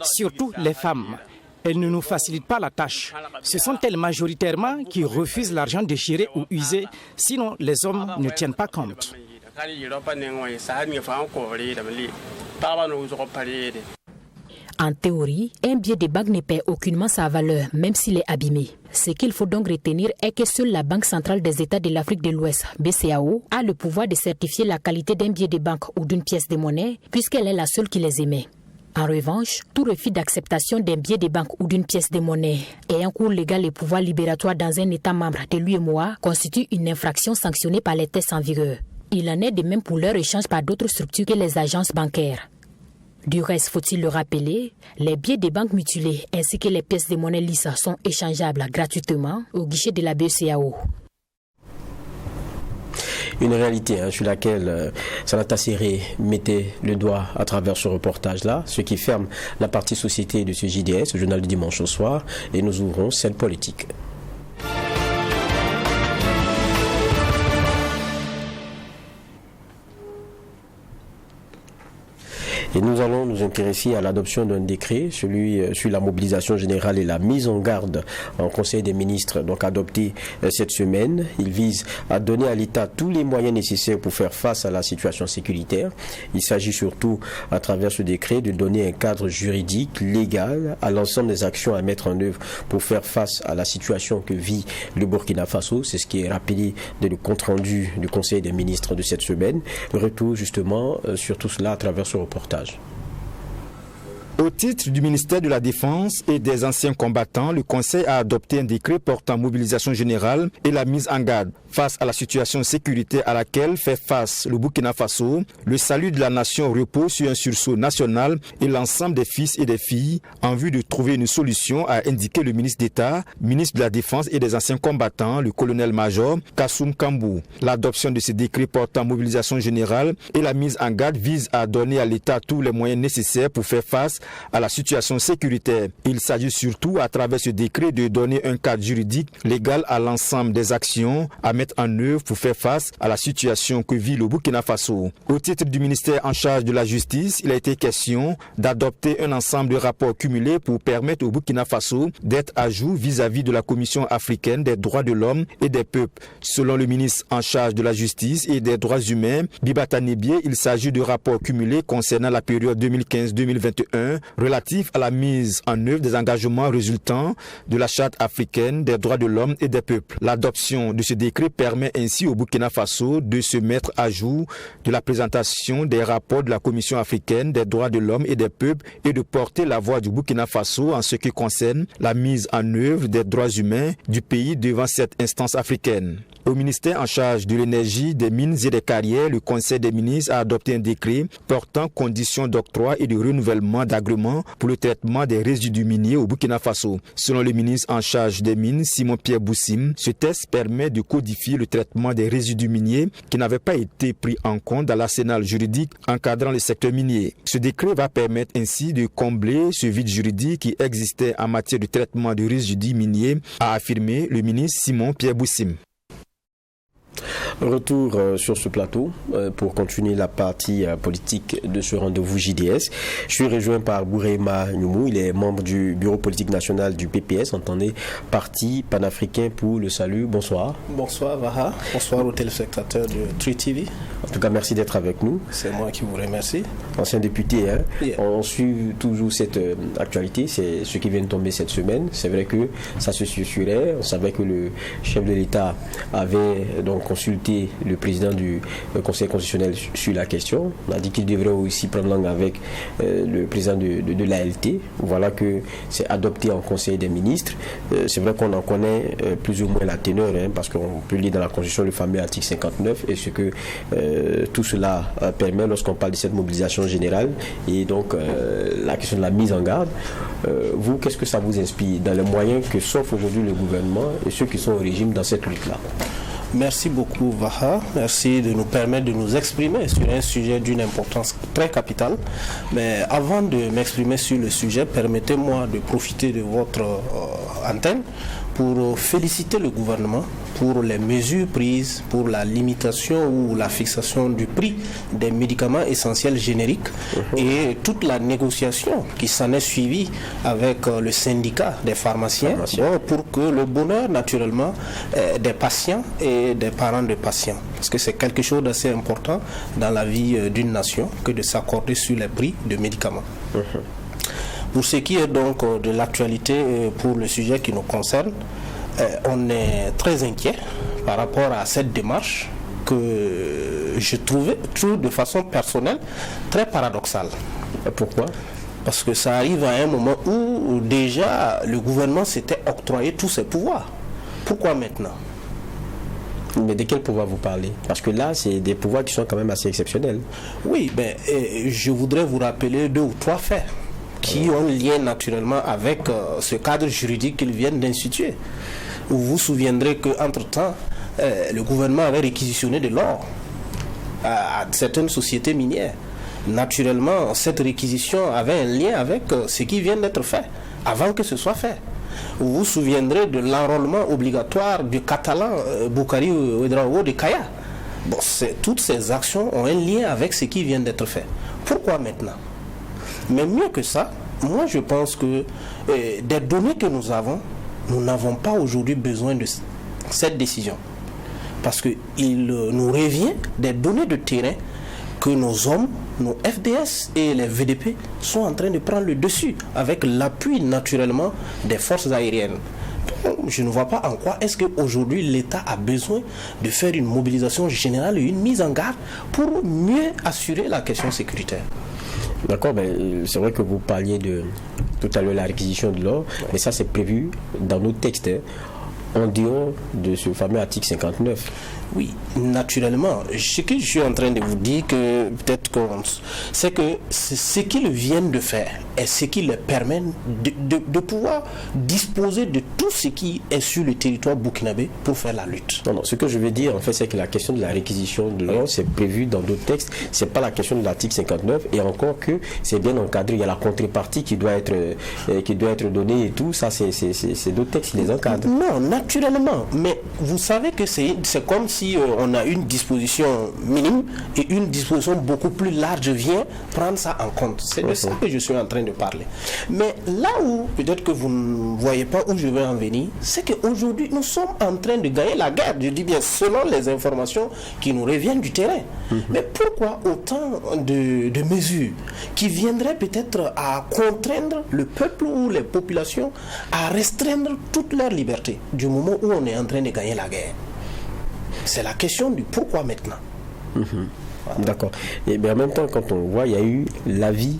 Surtout les femmes. Elles ne nous facilitent pas la tâche. Ce sont elles majoritairement qui refusent l'argent déchiré ou usé, sinon les hommes ne tiennent pas compte. En théorie, un billet de banque ne perd aucunement sa valeur, même s'il est abîmé. Ce qu'il faut donc retenir est que seule la Banque centrale des États de l'Afrique de l'Ouest, BCAO, a le pouvoir de certifier la qualité d'un billet de banque ou d'une pièce de monnaie, puisqu'elle est la seule qui les émet. En revanche, tout refus d'acceptation d'un billet de banque ou d'une pièce de monnaie ayant cours légal et pouvoir libératoire dans un État membre de l'UEMOA constitue une infraction sanctionnée par les tests en vigueur. Il en est de même pour leur échange par d'autres structures que les agences bancaires. Du reste, faut-il le rappeler, les billets des banques mutilés ainsi que les pièces de monnaie lisses sont échangeables gratuitement au guichet de la BCAO. Une réalité sur laquelle Sanata Séré mettait le doigt à travers ce reportage-là, ce qui ferme la partie société de ce JDS, le journal du dimanche au soir, et nous ouvrons scène politique. Et nous allons nous intéresser à l'adoption d'un décret, celui sur la mobilisation générale et la mise en garde en Conseil des ministres, donc adopté cette semaine. Il vise à donner à l'État tous les moyens nécessaires pour faire face à la situation sécuritaire. Il s'agit surtout, à travers ce décret, de donner un cadre juridique, légal, à l'ensemble des actions à mettre en œuvre pour faire face à la situation que vit le Burkina Faso. C'est ce qui est rappelé dans le compte-rendu du Conseil des ministres de cette semaine. Retour justement sur tout cela à travers ce reportage. Au titre du ministère de la Défense et des anciens combattants, le Conseil a adopté un décret portant mobilisation générale et la mise en garde. Face à la situation sécuritaire à laquelle fait face le Burkina Faso, le salut de la nation repose sur un sursaut national et l'ensemble des fils et des filles en vue de trouver une solution, a indiqué le ministre d'État, ministre de la Défense et des anciens combattants, le colonel-major Kassoum Kambou. L'adoption de ce décret portant mobilisation générale et la mise en garde vise à donner à l'État tous les moyens nécessaires pour faire face à la situation sécuritaire. Il s'agit surtout à travers ce décret de donner un cadre juridique légal à l'ensemble des actions à mettre en œuvre pour faire face à la situation que vit le Burkina Faso. Au titre du ministère en charge de la justice, il a été question d'adopter un ensemble de rapports cumulés pour permettre au Burkina Faso d'être à jour vis-à-vis de la Commission africaine des droits de l'homme et des peuples. Selon le ministre en charge de la justice et des droits humains, Bibata Nebié, il s'agit de rapports cumulés concernant la période 2015-2021 relatifs à la mise en œuvre des engagements résultant de la Charte africaine des droits de l'homme et des peuples. L'adoption de ce décret permet ainsi au Burkina Faso de se mettre à jour de la présentation des rapports de la Commission africaine des droits de l'homme et des peuples et de porter la voix du Burkina Faso en ce qui concerne la mise en œuvre des droits humains du pays devant cette instance africaine. Au ministère en charge de l'énergie, des mines et des carrières, le Conseil des ministres a adopté un décret portant conditions d'octroi et de renouvellement d'agréments pour le traitement des résidus miniers au Burkina Faso. Selon le ministre en charge des mines, Simon-Pierre Boussim, ce test permet de codifier le traitement des résidus miniers qui n'avaient pas été pris en compte dans l'arsenal juridique encadrant le secteur minier. Ce décret va permettre ainsi de combler ce vide juridique qui existait en matière de traitement de résidus miniers, a affirmé le ministre Simon-Pierre Boussim. Retour sur ce plateau pour continuer la partie politique de ce rendez-vous JDS. Je suis rejoint par Bourema Nyoumou, il est membre du bureau politique national du PPS, entendez Parti panafricain pour le salut. Bonsoir. Bonsoir Vaha, bonsoir aux téléspectateurs de Tree TV. En tout cas, merci d'être avec nous. C'est moi qui vous remercie. Ancien député, hein? Yeah. On suit toujours cette actualité, c'est ce qui vient de tomber cette semaine. C'est vrai que ça se susurrait, on savait que le chef de l'État avait donc consulté le président du Conseil constitutionnel sur la question. On a dit qu'il devrait aussi prendre langue avec le président de l'ALT. Voilà que c'est adopté en Conseil des ministres. C'est vrai qu'on en connaît plus ou moins la teneur, hein, parce qu'on peut lire dans la Constitution le fameux article 59 et ce que tout cela permet lorsqu'on parle de cette mobilisation générale et donc la question de la mise en garde. Vous, qu'est-ce que ça vous inspire dans les moyens que s'offre aujourd'hui le gouvernement et ceux qui sont au régime dans cette lutte-là? Merci beaucoup Vaha, merci de nous permettre de nous exprimer sur un sujet d'une importance très capitale. Mais avant de m'exprimer sur le sujet, permettez-moi de profiter de votre antenne pour féliciter le gouvernement pour les mesures prises pour la limitation ou la fixation du prix des médicaments essentiels génériques et toute la négociation qui s'en est suivie avec le syndicat des pharmaciens pour que le bonheur naturellement des patients et des parents de patients, parce que c'est quelque chose d'assez important dans la vie d'une nation que de s'accorder sur les prix de médicaments. Pour ce qui est donc de l'actualité pour le sujet qui nous concerne, on est très inquiet par rapport à cette démarche que je trouve de façon personnelle très paradoxale. Pourquoi ? Parce que ça arrive à un moment où déjà le gouvernement s'était octroyé tous ses pouvoirs. Pourquoi maintenant ? Mais de quel pouvoir vous parlez? Parce que là, c'est des pouvoirs qui sont quand même assez exceptionnels. Oui, mais je voudrais vous rappeler 2 ou 3 faits qui ont lien naturellement avec ce cadre juridique qu'ils viennent d'instituer. Vous vous souviendrez qu'entre-temps, le gouvernement avait réquisitionné de l'or à certaines sociétés minières. Naturellement, cette réquisition avait un lien avec ce qui vient d'être fait, avant que ce soit fait. Vous vous souviendrez de l'enrôlement obligatoire du Catalan Boukari Ouedraogo de Kaya. Bon, toutes ces actions ont un lien avec ce qui vient d'être fait. Pourquoi maintenant ? Mais mieux que ça, moi je pense que des données que nous avons, nous n'avons pas aujourd'hui besoin de cette décision. Parce qu'il nous revient des données de terrain que nos hommes, nos FDS et les VDP sont en train de prendre le dessus avec l'appui naturellement des forces aériennes. Donc, je ne vois pas en quoi est-ce qu'aujourd'hui l'État a besoin de faire une mobilisation générale et une mise en garde pour mieux assurer la question sécuritaire. D'accord, mais c'est vrai que vous parliez de tout à l'heure la réquisition de l'or, mais ça c'est prévu dans nos textes, en dehors de ce fameux article 59. Oui, naturellement. Ce que je suis en train de vous dire, que peut-être c'est que ce qu'ils viennent de faire et ce qui leur permet de pouvoir disposer de tout ce qui est sur le territoire burkinabé pour faire la lutte. Non, ce que je veux dire, en fait, c'est que la question de la réquisition de l'or, c'est prévu dans d'autres textes. C'est pas la question de l'article 59, et encore que c'est bien encadré. Il y a la contrepartie qui doit être donnée et tout. Ça, c'est d'autres textes qui les encadrent. Non, naturellement. Mais vous savez que c'est comme si on a une disposition minime et une disposition beaucoup plus large vient prendre ça en compte. C'est de ça que je suis en train de parler. Mais là où peut-être que vous ne voyez pas où je veux en venir, c'est qu'aujourd'hui nous sommes en train de gagner la guerre. Je dis bien selon les informations qui nous reviennent du terrain. Mais pourquoi autant de mesures qui viendraient peut-être à contraindre le peuple ou les populations à restreindre toute leur liberté du moment où on est en train de gagner la guerre? C'est la question du pourquoi maintenant. Voilà. D'accord. Et bien en même temps, quand on voit, il y a eu l'avis,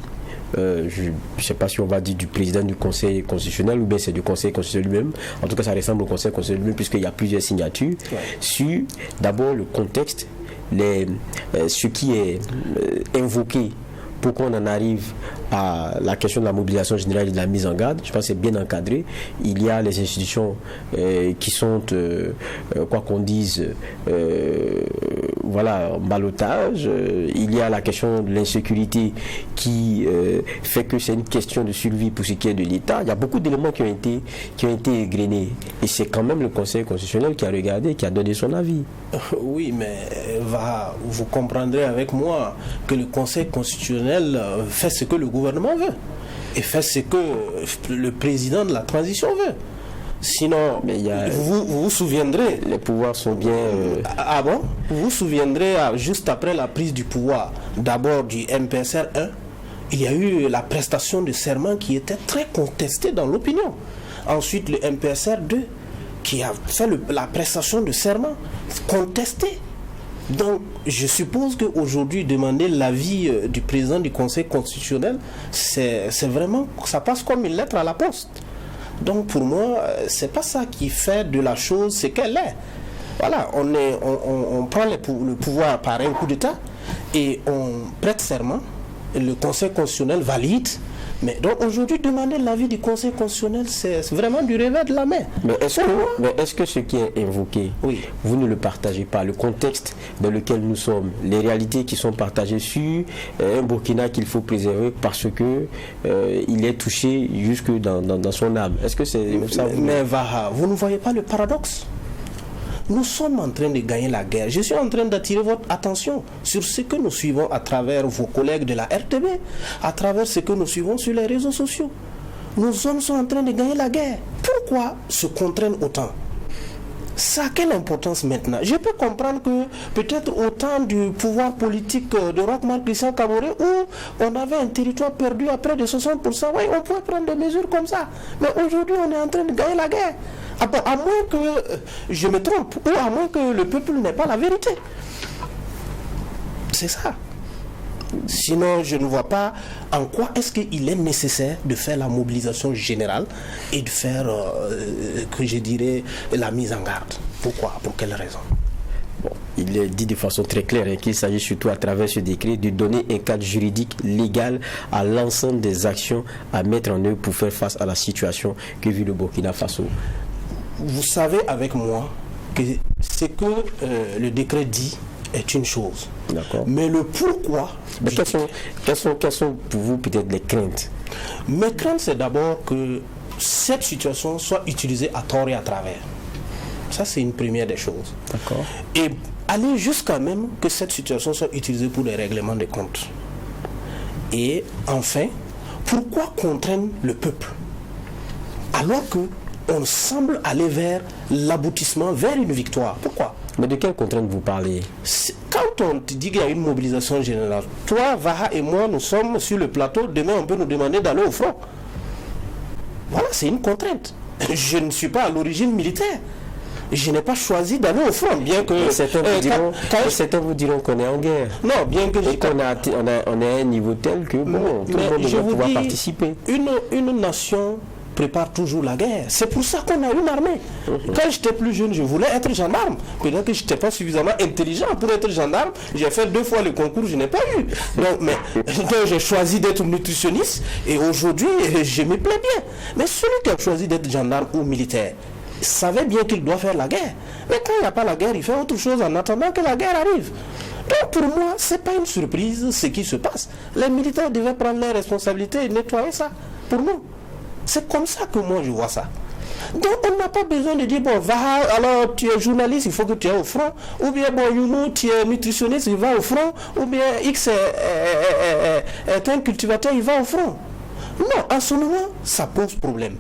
je ne sais pas si on va dire du président du Conseil constitutionnel ou bien c'est du Conseil constitutionnel lui-même. En tout cas, ça ressemble au Conseil constitutionnel lui-même puisqu'il y a plusieurs signatures sur d'abord le contexte, ce qui est invoqué pour qu'on en arrive à la question de la mobilisation générale et de la mise en garde. Je pense que c'est bien encadré. Il y a les institutions qui sont, quoi qu'on dise, en ballottage. Il y a la question de l'insécurité qui fait que c'est une question de survie pour ce qui est de l'État. Il y a beaucoup d'éléments qui ont été égrenés. Et c'est quand même le Conseil constitutionnel qui a regardé, qui a donné son avis. Oui, mais vous comprendrez avec moi que le Conseil constitutionnel fait ce que le gouvernement veut et fait ce que le président de la transition veut. Sinon, vous vous souviendrez, les pouvoirs sont bien... Ah bon? Vous vous souviendrez, juste après la prise du pouvoir, d'abord du MPSR 1, il y a eu la prestation de serment qui était très contestée dans l'opinion. Ensuite, le MPSR 2, qui a fait la prestation de serment contestée. Donc, je suppose qu'aujourd'hui, demander l'avis du président du Conseil constitutionnel, c'est vraiment, ça passe comme une lettre à la poste. Donc, pour moi, c'est pas ça qui fait de la chose ce qu'elle est. Voilà, on prend le pouvoir par un coup d'État et on prête serment, et le Conseil constitutionnel valide. Mais donc aujourd'hui, demander l'avis du Conseil constitutionnel, c'est vraiment du revers de la main. Mais est-ce que ce qui est évoqué, vous ne le partagez pas? Le contexte dans lequel nous sommes, les réalités qui sont partagées sur un Burkina qu'il faut préserver parce que il est touché jusque dans son âme. Est-ce que c'est ça? Mais Vaha, vous ne voyez pas le paradoxe? Nous sommes en train de gagner la guerre. Je suis en train d'attirer votre attention sur ce que nous suivons à travers vos collègues de la RTB, à travers ce que nous suivons sur les réseaux sociaux. Nos hommes sont en train de gagner la guerre. Pourquoi se contraindre autant? Ça a quelle importance maintenant? Je peux comprendre que peut-être au temps du pouvoir politique de Roch-Marc Christian Kaboré, où on avait un territoire perdu à près de 60%, oui, on pouvait prendre des mesures comme ça. Mais aujourd'hui, on est en train de gagner la guerre. À moins que je me trompe, ou à moins que le peuple n'ait pas la vérité. C'est ça. Sinon, je ne vois pas en quoi est-ce qu'il est nécessaire de faire la mobilisation générale et de faire, que je dirais, la mise en garde. Pourquoi? Pour quelle raison? Bon, il est dit de façon très claire qu'il s'agit surtout à travers ce décret de donner un cadre juridique légal à l'ensemble des actions à mettre en œuvre pour faire face à la situation que vit le Burkina Faso. Vous savez avec moi que ce que le décret dit est une chose. D'accord. Mais le pourquoi... Mais quelles sont pour vous peut-être les craintes? Mes craintes, c'est d'abord que cette situation soit utilisée à tort et à travers. Ça, c'est une première des choses. D'accord. Et aller jusqu'à même que cette situation soit utilisée pour les règlements des comptes. Et enfin, pourquoi contraindre le peuple alors qu'on semble aller vers l'aboutissement, vers une victoire? Pourquoi? Mais de quelle contrainte vous parlez? Quand on te dit qu'il y a une mobilisation générale, toi, Vaha et moi, nous sommes sur le plateau, demain on peut nous demander d'aller au front. Voilà, c'est une contrainte. Je ne suis pas à l'origine militaire. Je n'ai pas choisi d'aller au front, bien que... Certains vous diront qu'on est en guerre. Non, bien que... Et qu'on on est à un niveau tel que, bon, tout le monde devrait pouvoir participer. Une nation prépare toujours la guerre. C'est pour ça qu'on a une armée. Quand j'étais plus jeune, je voulais être gendarme. Peut-être que je n'étais pas suffisamment intelligent pour être gendarme. J'ai fait 2 fois le concours, je n'ai pas eu. Donc j'ai choisi d'être nutritionniste et aujourd'hui, je me plais bien. Mais celui qui a choisi d'être gendarme ou militaire savait bien qu'il doit faire la guerre. Mais quand il n'y a pas la guerre, il fait autre chose en attendant que la guerre arrive. Donc pour moi, ce n'est pas une surprise ce qui se passe. Les militaires devaient prendre leurs responsabilités et nettoyer ça pour nous. C'est comme ça que moi je vois ça. Donc on n'a pas besoin de dire, bon, va, alors tu es journaliste, il faut que tu es au front. Ou bien, bon, Younou, tu es nutritionniste, il va au front. Ou bien, X est un cultivateur, il va au front. Non, en ce moment, ça pose problème.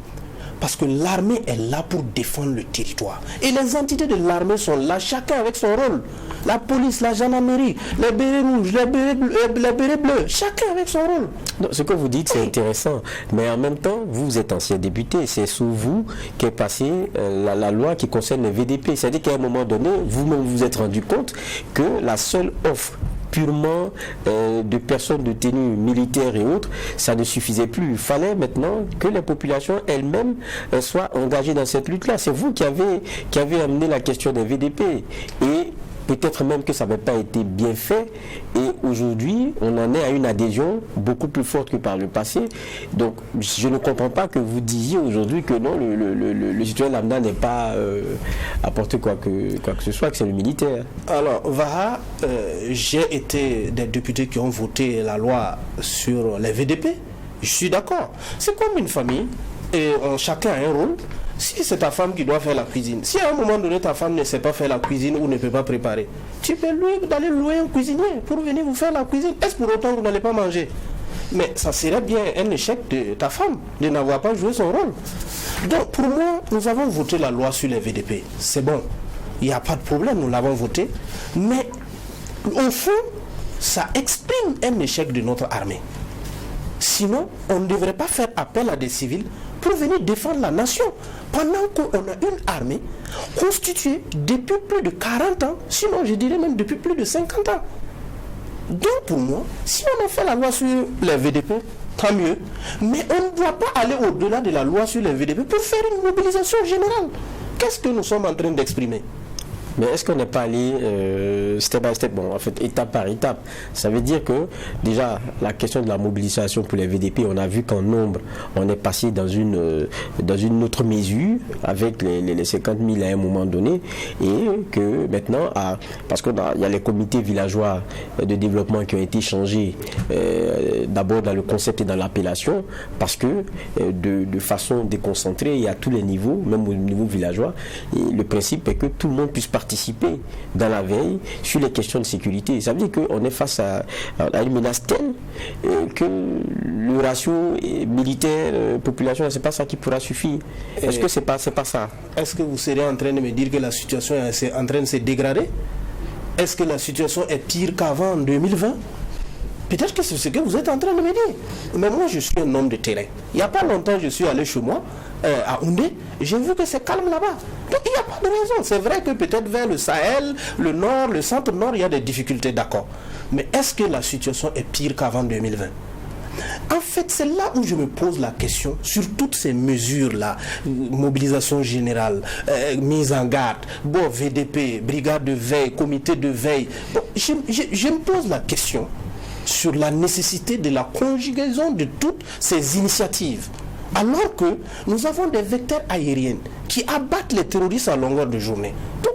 Parce que l'armée est là pour défendre le territoire. Et les entités de l'armée sont là, chacun avec son rôle. La police, la gendarmerie, les bérets rouges, les bérets bleus, chacun avec son rôle. Non, ce que vous dites, c'est intéressant. Mais en même temps, vous êtes ancien député. C'est sous vous qu'est passée la loi qui concerne les VDP. C'est-à-dire qu'à un moment donné, vous-même vous êtes rendu compte que la seule offre purement de personnes de tenue militaire et autres, ça ne suffisait plus. Il fallait maintenant que les populations elles-mêmes soient engagées dans cette lutte-là. C'est vous qui avez amené la question des VDP. Et peut-être même que ça n'avait pas été bien fait. Et aujourd'hui, on en est à une adhésion beaucoup plus forte que par le passé. Donc, je ne comprends pas que vous disiez aujourd'hui que non, le citoyen lambda n'est pas apporté quoi que ce soit, que c'est le militaire. Alors, Vaha, j'ai été des députés qui ont voté la loi sur les VDP. Je suis d'accord. C'est comme une famille et chacun a un rôle. Si c'est ta femme qui doit faire la cuisine, si à un moment donné ta femme ne sait pas faire la cuisine ou ne peut pas préparer, tu peux d'aller louer un cuisinier pour venir vous faire la cuisine. Est-ce pour autant que vous n'allez pas manger? Mais ça serait bien un échec de ta femme de n'avoir pas joué son rôle. Donc pour moi, nous avons voté la loi sur les VDP. C'est bon, il n'y a pas de problème, nous l'avons voté. Mais au fond, ça exprime un échec de notre armée. Sinon, on ne devrait pas faire appel à des civils pour venir défendre la nation. Pendant qu'on a une armée constituée depuis plus de 40 ans, sinon je dirais même depuis plus de 50 ans. Donc pour moi, si on a fait la loi sur les VDP, tant mieux. Mais on ne doit pas aller au-delà de la loi sur les VDP pour faire une mobilisation générale. Qu'est-ce que nous sommes en train d'exprimer? Mais est-ce qu'on n'est pas allé step by step, bon, en fait, étape par étape? Ça veut dire que, déjà, la question de la mobilisation pour les VDP, on a vu qu'en nombre, on est passé dans une autre mesure, avec les 50 000 à un moment donné, et que maintenant, parce qu'il y a les comités villageois de développement qui ont été changés, d'abord dans le concept et dans l'appellation, parce que de façon déconcentrée et à tous les niveaux, même au niveau villageois, et le principe est que tout le monde puisse participer dans la veille sur les questions de sécurité. Ça veut dire qu'on est face à une menace telle que le ratio militaire-population, c'est pas ça qui pourra suffire. Est-ce que c'est pas ça? Est-ce que vous serez en train de me dire que la situation est en train de se dégrader? Est-ce que la situation est pire qu'avant en 2020? Peut-être que c'est ce que vous êtes en train de me dire. Mais moi, je suis un homme de terrain. Il n'y a pas longtemps, je suis allé chez moi, à Oundé. J'ai vu que c'est calme là-bas. Donc, il n'y a pas de raison. C'est vrai que peut-être vers le Sahel, le nord, le centre-nord, il y a des difficultés, d'accord. Mais est-ce que la situation est pire qu'avant 2020? En fait, c'est là où je me pose la question sur toutes ces mesures-là, mobilisation générale, mise en garde, bon, VDP, brigade de veille, comité de veille. Bon, je me pose la question sur la nécessité de la conjugaison de toutes ces initiatives. Alors que nous avons des vecteurs aériens qui abattent les terroristes à longueur de journée. Donc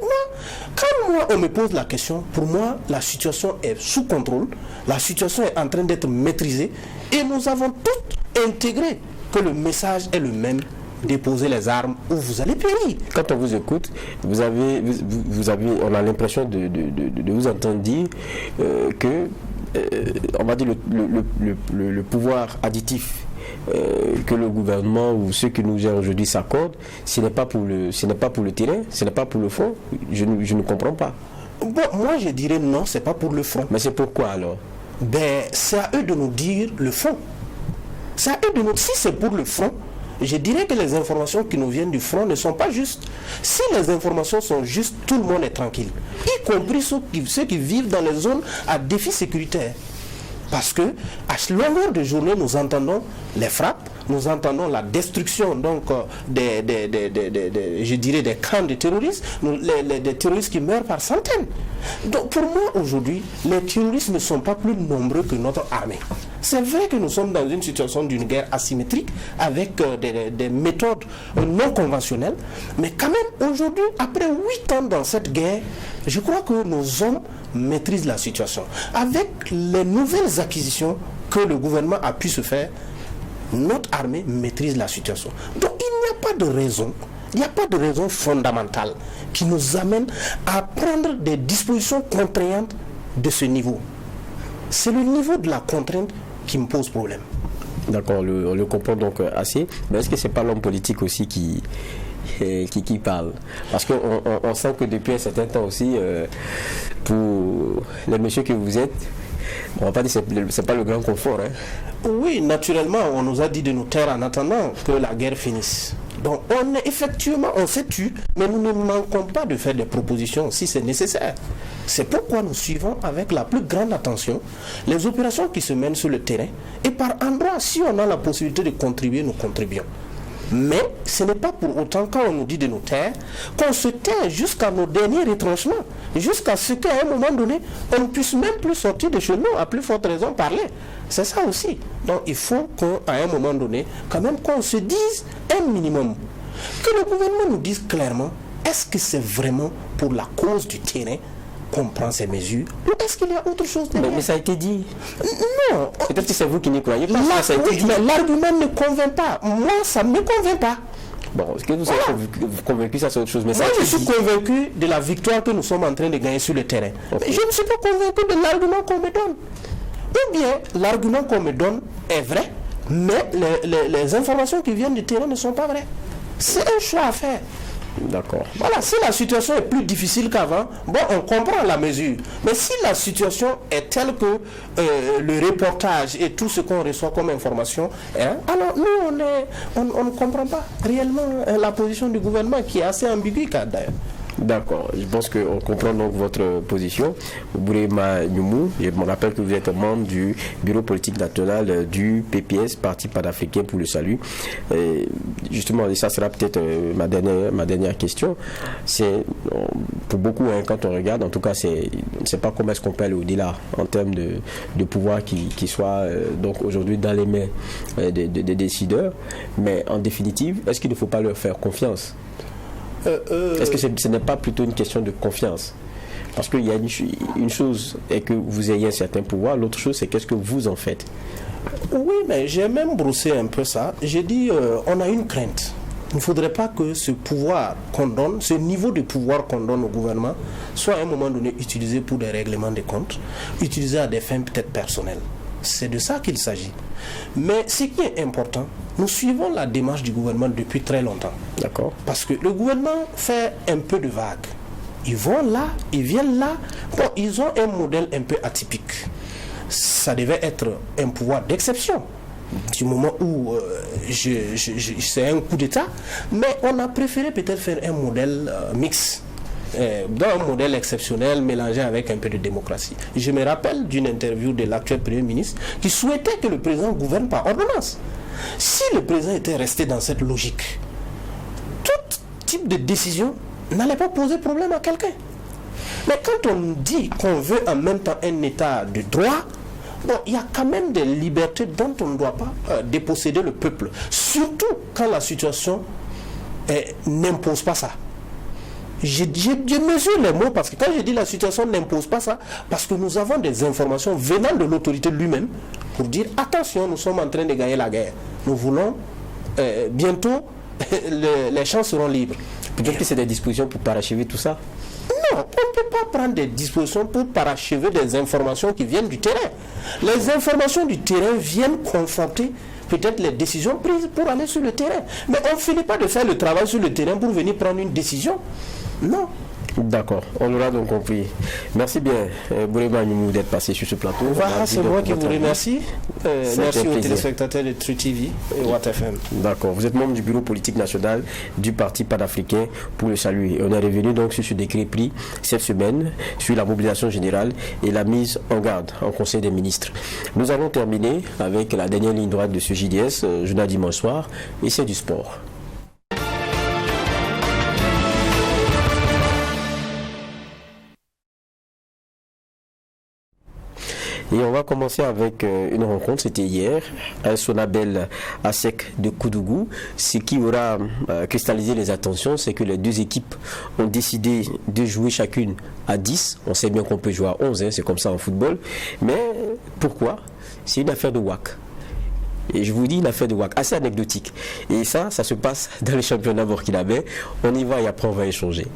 quand on me pose la question, pour moi, la situation est sous contrôle, la situation est en train d'être maîtrisée et nous avons tous intégré que le message est le même. Déposer les armes ou vous allez périr. Quand on vous écoute, on a l'impression de vous entendre dire que on va dire, le pouvoir additif que le gouvernement ou ceux qui nous gèrent aujourd'hui s'accordent, ce n'est pas pour le terrain, ce n'est pas pour le front. Je ne comprends pas. Bon, moi je dirais non, c'est pas pour le front. Mais c'est pourquoi alors? Ben, c'est à eux de nous dire le front. C'est à eux de nous. Si c'est pour le front, je dirais que les informations qui nous viennent du front ne sont pas justes. Si les informations sont justes, tout le monde est tranquille, y compris ceux qui vivent dans les zones à défi sécuritaire. Parce que à longueur de journée, nous entendons les frappes, nous entendons la destruction donc je dirais des camps de terroristes, des terroristes qui meurent par centaines. Donc pour moi aujourd'hui, les terroristes ne sont pas plus nombreux que notre armée. C'est vrai que nous sommes dans une situation d'une guerre asymétrique avec des méthodes non conventionnelles, mais quand même aujourd'hui, après 8 ans dans cette guerre, je crois que nos hommes maîtrisent la situation. Avec les nouvelles acquisitions que le gouvernement a pu se faire, notre armée maîtrise la situation. Donc il n'y a pas de raison, il n'y a pas de raison fondamentale qui nous amène à prendre des dispositions contraignantes de ce niveau. C'est le niveau de la contrainte qui me pose problème. D'accord, on le comprend donc assez. Mais est-ce que ce n'est pas l'homme politique aussi qui parle? Parce qu'on sent que depuis un certain temps aussi, pour les messieurs que vous êtes, on va pas dire que c'est pas le grand confort. Hein. Oui, naturellement, on nous a dit de nous taire en attendant que la guerre finisse. Donc on s'est tu, mais nous ne manquons pas de faire des propositions si c'est nécessaire. C'est pourquoi nous suivons avec la plus grande attention les opérations qui se mènent sur le terrain, et par endroits, si on a la possibilité de contribuer, nous contribuons. Mais ce n'est pas pour autant, quand on nous dit de nous taire, qu'on se tait jusqu'à nos derniers retranchements, jusqu'à ce qu'à un moment donné, on ne puisse même plus sortir de chez nous, à plus forte raison parler. C'est ça aussi. Donc il faut qu'à un moment donné, quand même qu'on se dise un minimum, que le gouvernement nous dise clairement, est-ce que c'est vraiment pour la cause du terrain qu'on prend ces mesures, ou est-ce qu'il y a autre chose derrière? Mais ça a été dit. Non. Peut-être que c'est vous qui n'y croyez pas. Ça a été dit. Mais l'argument ne convainc pas. Moi, ça ne me convainc pas. Bon, est-ce que vous êtes convaincu, ça c'est autre chose. Mais moi, je suis convaincu de la victoire que nous sommes en train de gagner sur le terrain. Okay. Mais je ne suis pas convaincu de l'argument qu'on me donne. Ou bien, l'argument qu'on me donne est vrai, mais les informations qui viennent du terrain ne sont pas vraies. C'est un choix à faire. D'accord. Voilà, si la situation est plus difficile qu'avant, bon, on comprend la mesure. Mais si la situation est telle que le reportage et tout ce qu'on reçoit comme information, alors nous, on ne comprend pas réellement la position du gouvernement qui est assez ambiguë d'ailleurs. D'accord, je pense qu'on comprend donc votre position. Bourema Nyoumou, je me rappelle que vous êtes membre du bureau politique national du PPS, Parti panafricain pour le salut. Et justement, et ça sera peut-être ma dernière question. C'est pour beaucoup, hein, quand on regarde, en tout cas, c'est pas comment est-ce qu'on peut aller au-delà en termes de pouvoir qui soit donc aujourd'hui dans les mains des décideurs. Mais en définitive, est-ce qu'il ne faut pas leur faire confiance? Est-ce que ce n'est pas plutôt une question de confiance? Parce qu'il y a une chose est que vous ayez un certain pouvoir, l'autre chose c'est qu'est-ce que vous en faites. Oui, mais j'ai même brossé un peu ça. J'ai dit on a une crainte. Il ne faudrait pas que ce pouvoir qu'on donne, ce niveau de pouvoir qu'on donne au gouvernement, soit à un moment donné utilisé pour des règlements de comptes, utilisé à des fins peut-être personnelles. C'est de ça qu'il s'agit. Mais ce qui est important, nous suivons la démarche du gouvernement depuis très longtemps. D'accord. Parce que le gouvernement fait un peu de vagues. Ils vont là, ils viennent là. Bon, ils ont un modèle un peu atypique. Ça devait être un pouvoir d'exception. Du moment où c'est un coup d'État. Mais on a préféré peut-être faire un modèle mixte. Dans un modèle exceptionnel mélangé avec un peu de démocratie. Je me rappelle d'une interview de l'actuel Premier ministre qui souhaitait que le président gouverne par ordonnance. Si le président était resté dans cette logique, tout type de décision n'allait pas poser problème à quelqu'un. Mais quand on dit qu'on veut en même temps un état de droit, bon, il y a quand même des libertés dont on ne doit pas déposséder le peuple. Surtout quand la situation n'impose pas ça. Je mesure les mots parce que quand je dis la situation n'impose pas ça, parce que nous avons des informations venant de l'autorité lui-même pour dire attention, nous sommes en train de gagner la guerre. Nous voulons bientôt les champs seront libres. Peut-être que c'est des dispositions pour parachever tout ça. on ne peut pas prendre des dispositions pour parachever des informations qui viennent du terrain. Les informations du terrain viennent conforter peut-être les décisions prises pour aller sur le terrain. Mais on ne finit pas de faire le travail sur le terrain pour venir prendre une décision. Non. D'accord, on l'aura donc compris. Merci bien, Bourema Nyoumou, d'être passé sur ce plateau. C'est moi qui vous remercie. Merci aux téléspectateurs de True TV et Watt FM. D'accord, vous êtes membre du bureau politique national du Parti panafricain pour le salut. Et on est revenu donc sur ce décret pris cette semaine sur la mobilisation générale et la mise en garde en Conseil des ministres. Nous allons terminer avec la dernière ligne droite de ce JDS, journal dimanche soir, et c'est du sport. Et on va commencer avec une rencontre, c'était hier, à Sonabel ASEC de Koudougou. Ce qui aura cristallisé les attentions, c'est que les deux équipes ont décidé de jouer chacune à 10. On sait bien qu'on peut jouer à 11, hein, c'est comme ça en football. Mais pourquoi? C'est une affaire de WAC. Et je vous dis une affaire de WAC assez anecdotique. Et ça se passe dans le championnat burkinabé. On y va et après on va échanger.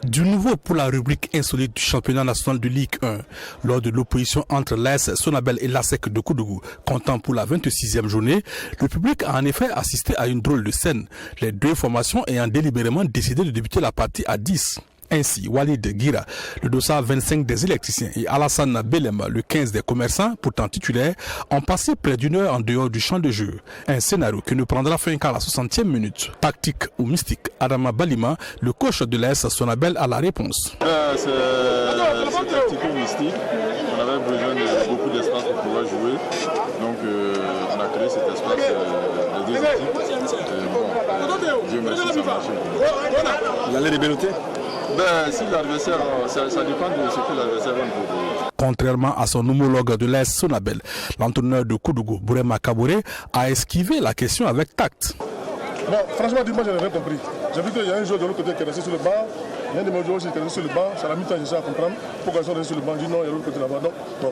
Du nouveau pour la rubrique insolite du championnat national de Ligue 1, lors de l'opposition entre l'AS Sonabel et l'ASEC de Koudougou, comptant pour la 26e journée, le public a en effet assisté à une drôle de scène, les deux formations ayant délibérément décidé de débuter la partie à 10. Ainsi, Walid Gira, le dossard 25 des électriciens, et Alassane Belem, le 15 des commerçants, pourtant titulaires, ont passé près d'une heure en dehors du champ de jeu. Un scénario qui ne prendra fin qu'à la 60e minute. Tactique ou mystique, Adama Balima, le coach de l'AS Sonabel, a la réponse. C'est tactique ou mystique. On avait besoin de beaucoup d'espace pour pouvoir jouer. Donc on a créé cet espace des deux équipes. Dieu merci, ça marche. Vous allez rébelloter? Si l'adversaire, ça dépend de ce que l'adversaire va nous proposer. Contrairement à son homologue de l'AS Sonabel, l'entraîneur de Koudougou, Bourema Kabouré, a esquivé la question avec tact. Bon, franchement, dis-moi, je n'ai rien compris. J'ai vu qu'il y a un joueur de l'autre côté qui est resté sur le banc. Il y a un de mes joueurs aussi qui est resté sur le banc. C'est à la mi-temps, j'essaie à comprendre pourquoi ils sont restés sur le banc. Je dis non, il y a l'autre côté là-bas. Donc, bon.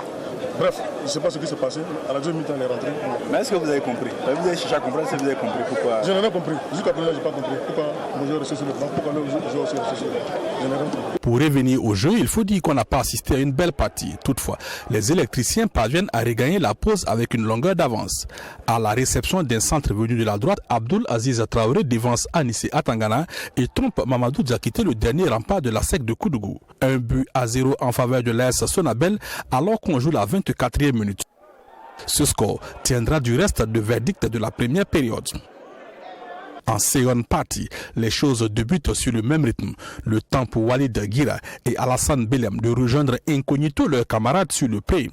Bref, je ne sais pas ce qui s'est passé. À la deuxième mi-temps, il est rentré. Mais est-ce que vous avez compris? Vous avez cherché à comprendre si vous avez compris pourquoi? Je n'ai rien compris. Jusqu'à présent, je n'ai pas compris pourquoi mon joueur est resté sur le banc, pourquoi le joueur aussi est resté sur le banc. Je n'ai rien compris. Pour revenir au jeu, il faut dire qu'on n'a pas assisté à une belle partie. Toutefois, les électriciens parviennent à regagner la pause avec une longueur d'avance. À la réception d'un centre venu de la droite, Abdul Aziz Traoré dévance Anissé Atangana et trompe Mamadou Diakité, le dernier rempart de la SEC de Koudougou. 1-0 en faveur de l'AS Sonabel alors qu'on joue la 24e minute. Ce score tiendra du reste de verdict de la première période. En seconde partie, les choses débutent sur le même rythme. Le temps pour Walid Gira et Alassane Belem de rejoindre incognito leurs camarades sur le play.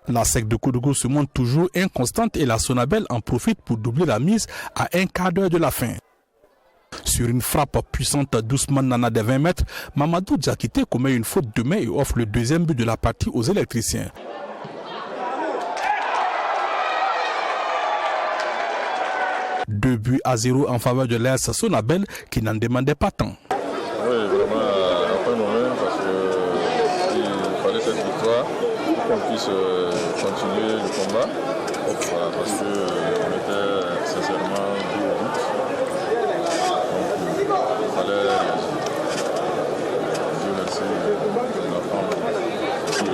La SEC de Koudougou se montre toujours inconstante et la Sonabel en profite pour doubler la mise à un quart d'heure de la fin. Sur une frappe puissante d'Ousmane Nana de 20 mètres, Mamadou Diakité commet une faute de main et offre le deuxième but de la partie aux électriciens. 2-0 en faveur de l'AS Sonabel qui n'en demandait pas tant. Oui, vraiment, après un moment, parce qu'il fallait cette victoire pour qu'on puisse continuer le combat. Voilà, parce qu'on était sincèrement dû au but. Donc, il fallait réagir. Dieu merci, la femme qui réagit.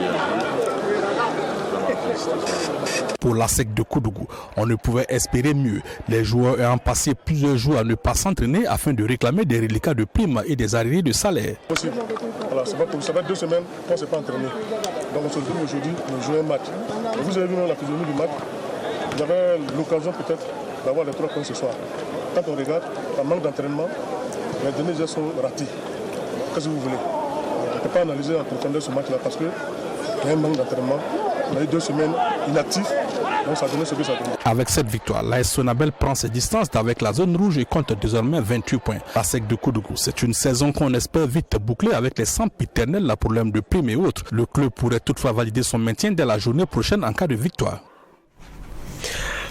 Vraiment, félicitations. Pour la SEC de Koudougou, on ne pouvait espérer mieux. Les joueurs ayant passé plusieurs jours à ne pas s'entraîner afin de réclamer des reliquats de primes et des arriérés de salaire. Voilà, ça fait 2 semaines qu'on ne s'est pas entraîné. Donc on se retrouve aujourd'hui, on joue un match. Et vous avez vu la physionomie du match. J'avais l'occasion peut-être d'avoir les 3 points ce soir. Quand on regarde, par manque d'entraînement, les derniers gestes sont ratés. Qu'est-ce que vous voulez? On ne peut pas analyser en profondeur ce match-là parce qu'il y a un manque d'entraînement. On a eu 2 semaines inactifs, donc ça donnait ce que ça donnait. Avec cette victoire, l'AS Sonabel prend ses distances avec la zone rouge et compte désormais 28 points. La SEC de Koudougou, c'est une saison qu'on espère vite bouclée avec les sempiternels, la problème de primes et autres. Le club pourrait toutefois valider son maintien dès la journée prochaine en cas de victoire.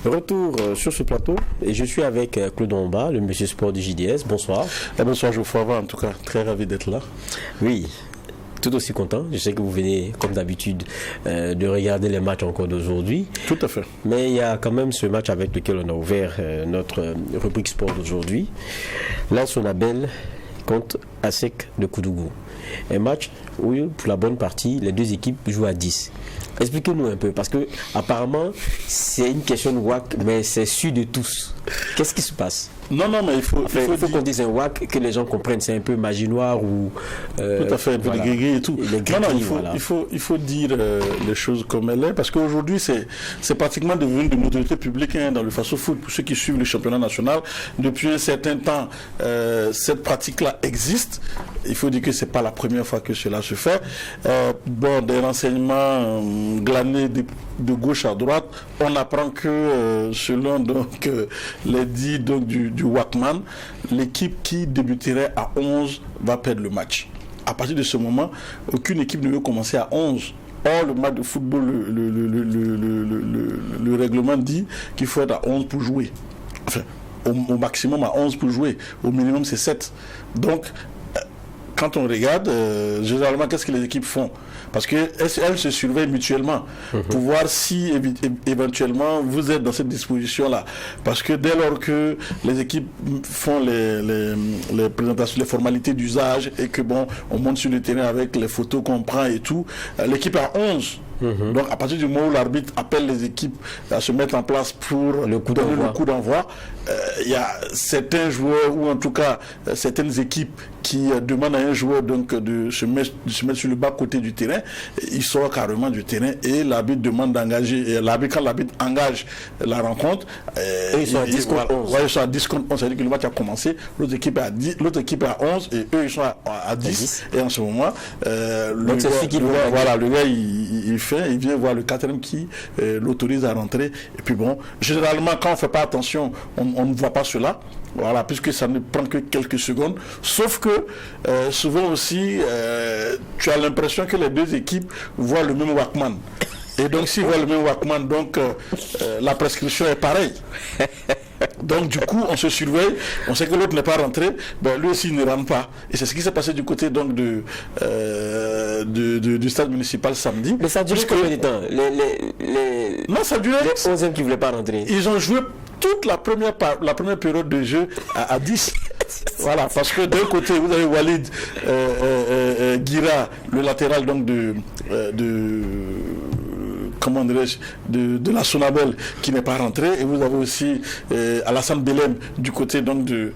Retour sur ce plateau et je suis avec Claude Omba, le monsieur sport du JDS. Bonsoir. Bonsoir Geoffroy, en tout cas, très ravi d'être là. Oui. Tout aussi content. Je sais que vous venez, comme d'habitude, de regarder les matchs encore d'aujourd'hui. Tout à fait. Mais il y a quand même ce match avec lequel on a ouvert notre rubrique sport d'aujourd'hui. L'AS Sonabel contre ASEC de Koudougou. Un match où, pour la bonne partie, les deux équipes jouent à 10. Expliquez-nous un peu, parce que apparemment c'est une question de WAC, mais c'est su de tous. Qu'est-ce qui se passe? Non, mais il faut qu'on dise un WAC, que les gens comprennent. C'est un peu magie noire ou... tout à fait, un peu de gris et tout. Il faut dire les choses comme elles sont, parce qu'aujourd'hui, c'est pratiquement devenu de notoriété publique dans le Faso-Foot. Pour ceux qui suivent le championnat national, depuis un certain temps, cette pratique-là existe. Il faut dire que ce n'est pas la première fois que cela se fait. Des renseignements glanés de gauche à droite, on apprend que selon les dits du WACMAN, l'équipe qui débuterait à 11 va perdre le match. À partir de ce moment, aucune équipe ne veut commencer à 11. Or, le match de football, le règlement dit qu'il faut être à 11 pour jouer. Enfin, au maximum à 11 pour jouer. Au minimum, c'est 7. Donc, quand on regarde, généralement, qu'est-ce que les équipes font? Parce qu'elles se surveillent mutuellement pour voir si éventuellement vous êtes dans cette disposition-là. Parce que dès lors que les équipes font les présentations, les formalités d'usage et que on monte sur le terrain avec les photos qu'on prend et tout, l'équipe a 11. Donc à partir du moment où l'arbitre appelle les équipes à se mettre en place pour donner le coup d'envoi, il y a certains joueurs ou en tout cas certaines équipes qui demandent à un joueur de se mettre sur le bas côté du terrain. Il sort carrément du terrain et l'arbitre demande d'engager. Et quand l'arbitre engage la rencontre, ils sont à 10 contre 11. Ils sont à 10 contre 11, c'est-à-dire que le match a commencé, l'autre équipe est à 10, l'autre équipe est à 11 et eux ils sont à 10. Et en ce moment, le gars il vient voir le quatrième qui l'autorise à rentrer. Et puis généralement quand on ne fait pas attention, on ne voit pas cela. Voilà, puisque ça ne prend que quelques secondes. Sauf que souvent aussi, tu as l'impression que les deux équipes voient le même WACMAN. Et donc s'ils voient le même WACMAN, la prescription est pareille. Donc du coup, on se surveille, on sait que l'autre n'est pas rentré, lui aussi il ne rentre pas. Et c'est ce qui s'est passé du côté du stade municipal samedi. Mais ça a duré combien de temps? Non, ça a duré... Les 11e qui ne voulaient pas rentrer. Ils ont joué toute la première période de jeu à 10. Voilà, parce que d'un côté, vous avez Walid Guira, le latéral de la Sonabel qui n'est pas rentré, et vous avez aussi Alassane Belem du côté de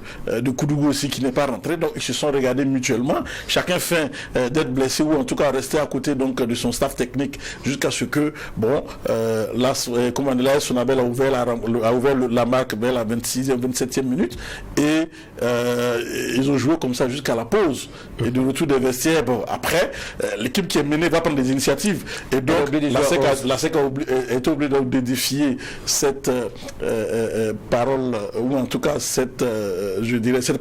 Koudougou aussi qui n'est pas rentré. Donc ils se sont regardés mutuellement, chacun fait d'être blessé ou en tout cas rester à côté de son staff technique jusqu'à ce que la Sonabel a ouvert la marque vers la 26e 27e minute et ils ont joué comme ça jusqu'à la pause et de retour des vestiaires. Après l'équipe qui est menée va prendre des initiatives et donc la SEC a été obligée de défier cette parole ou en tout cas cette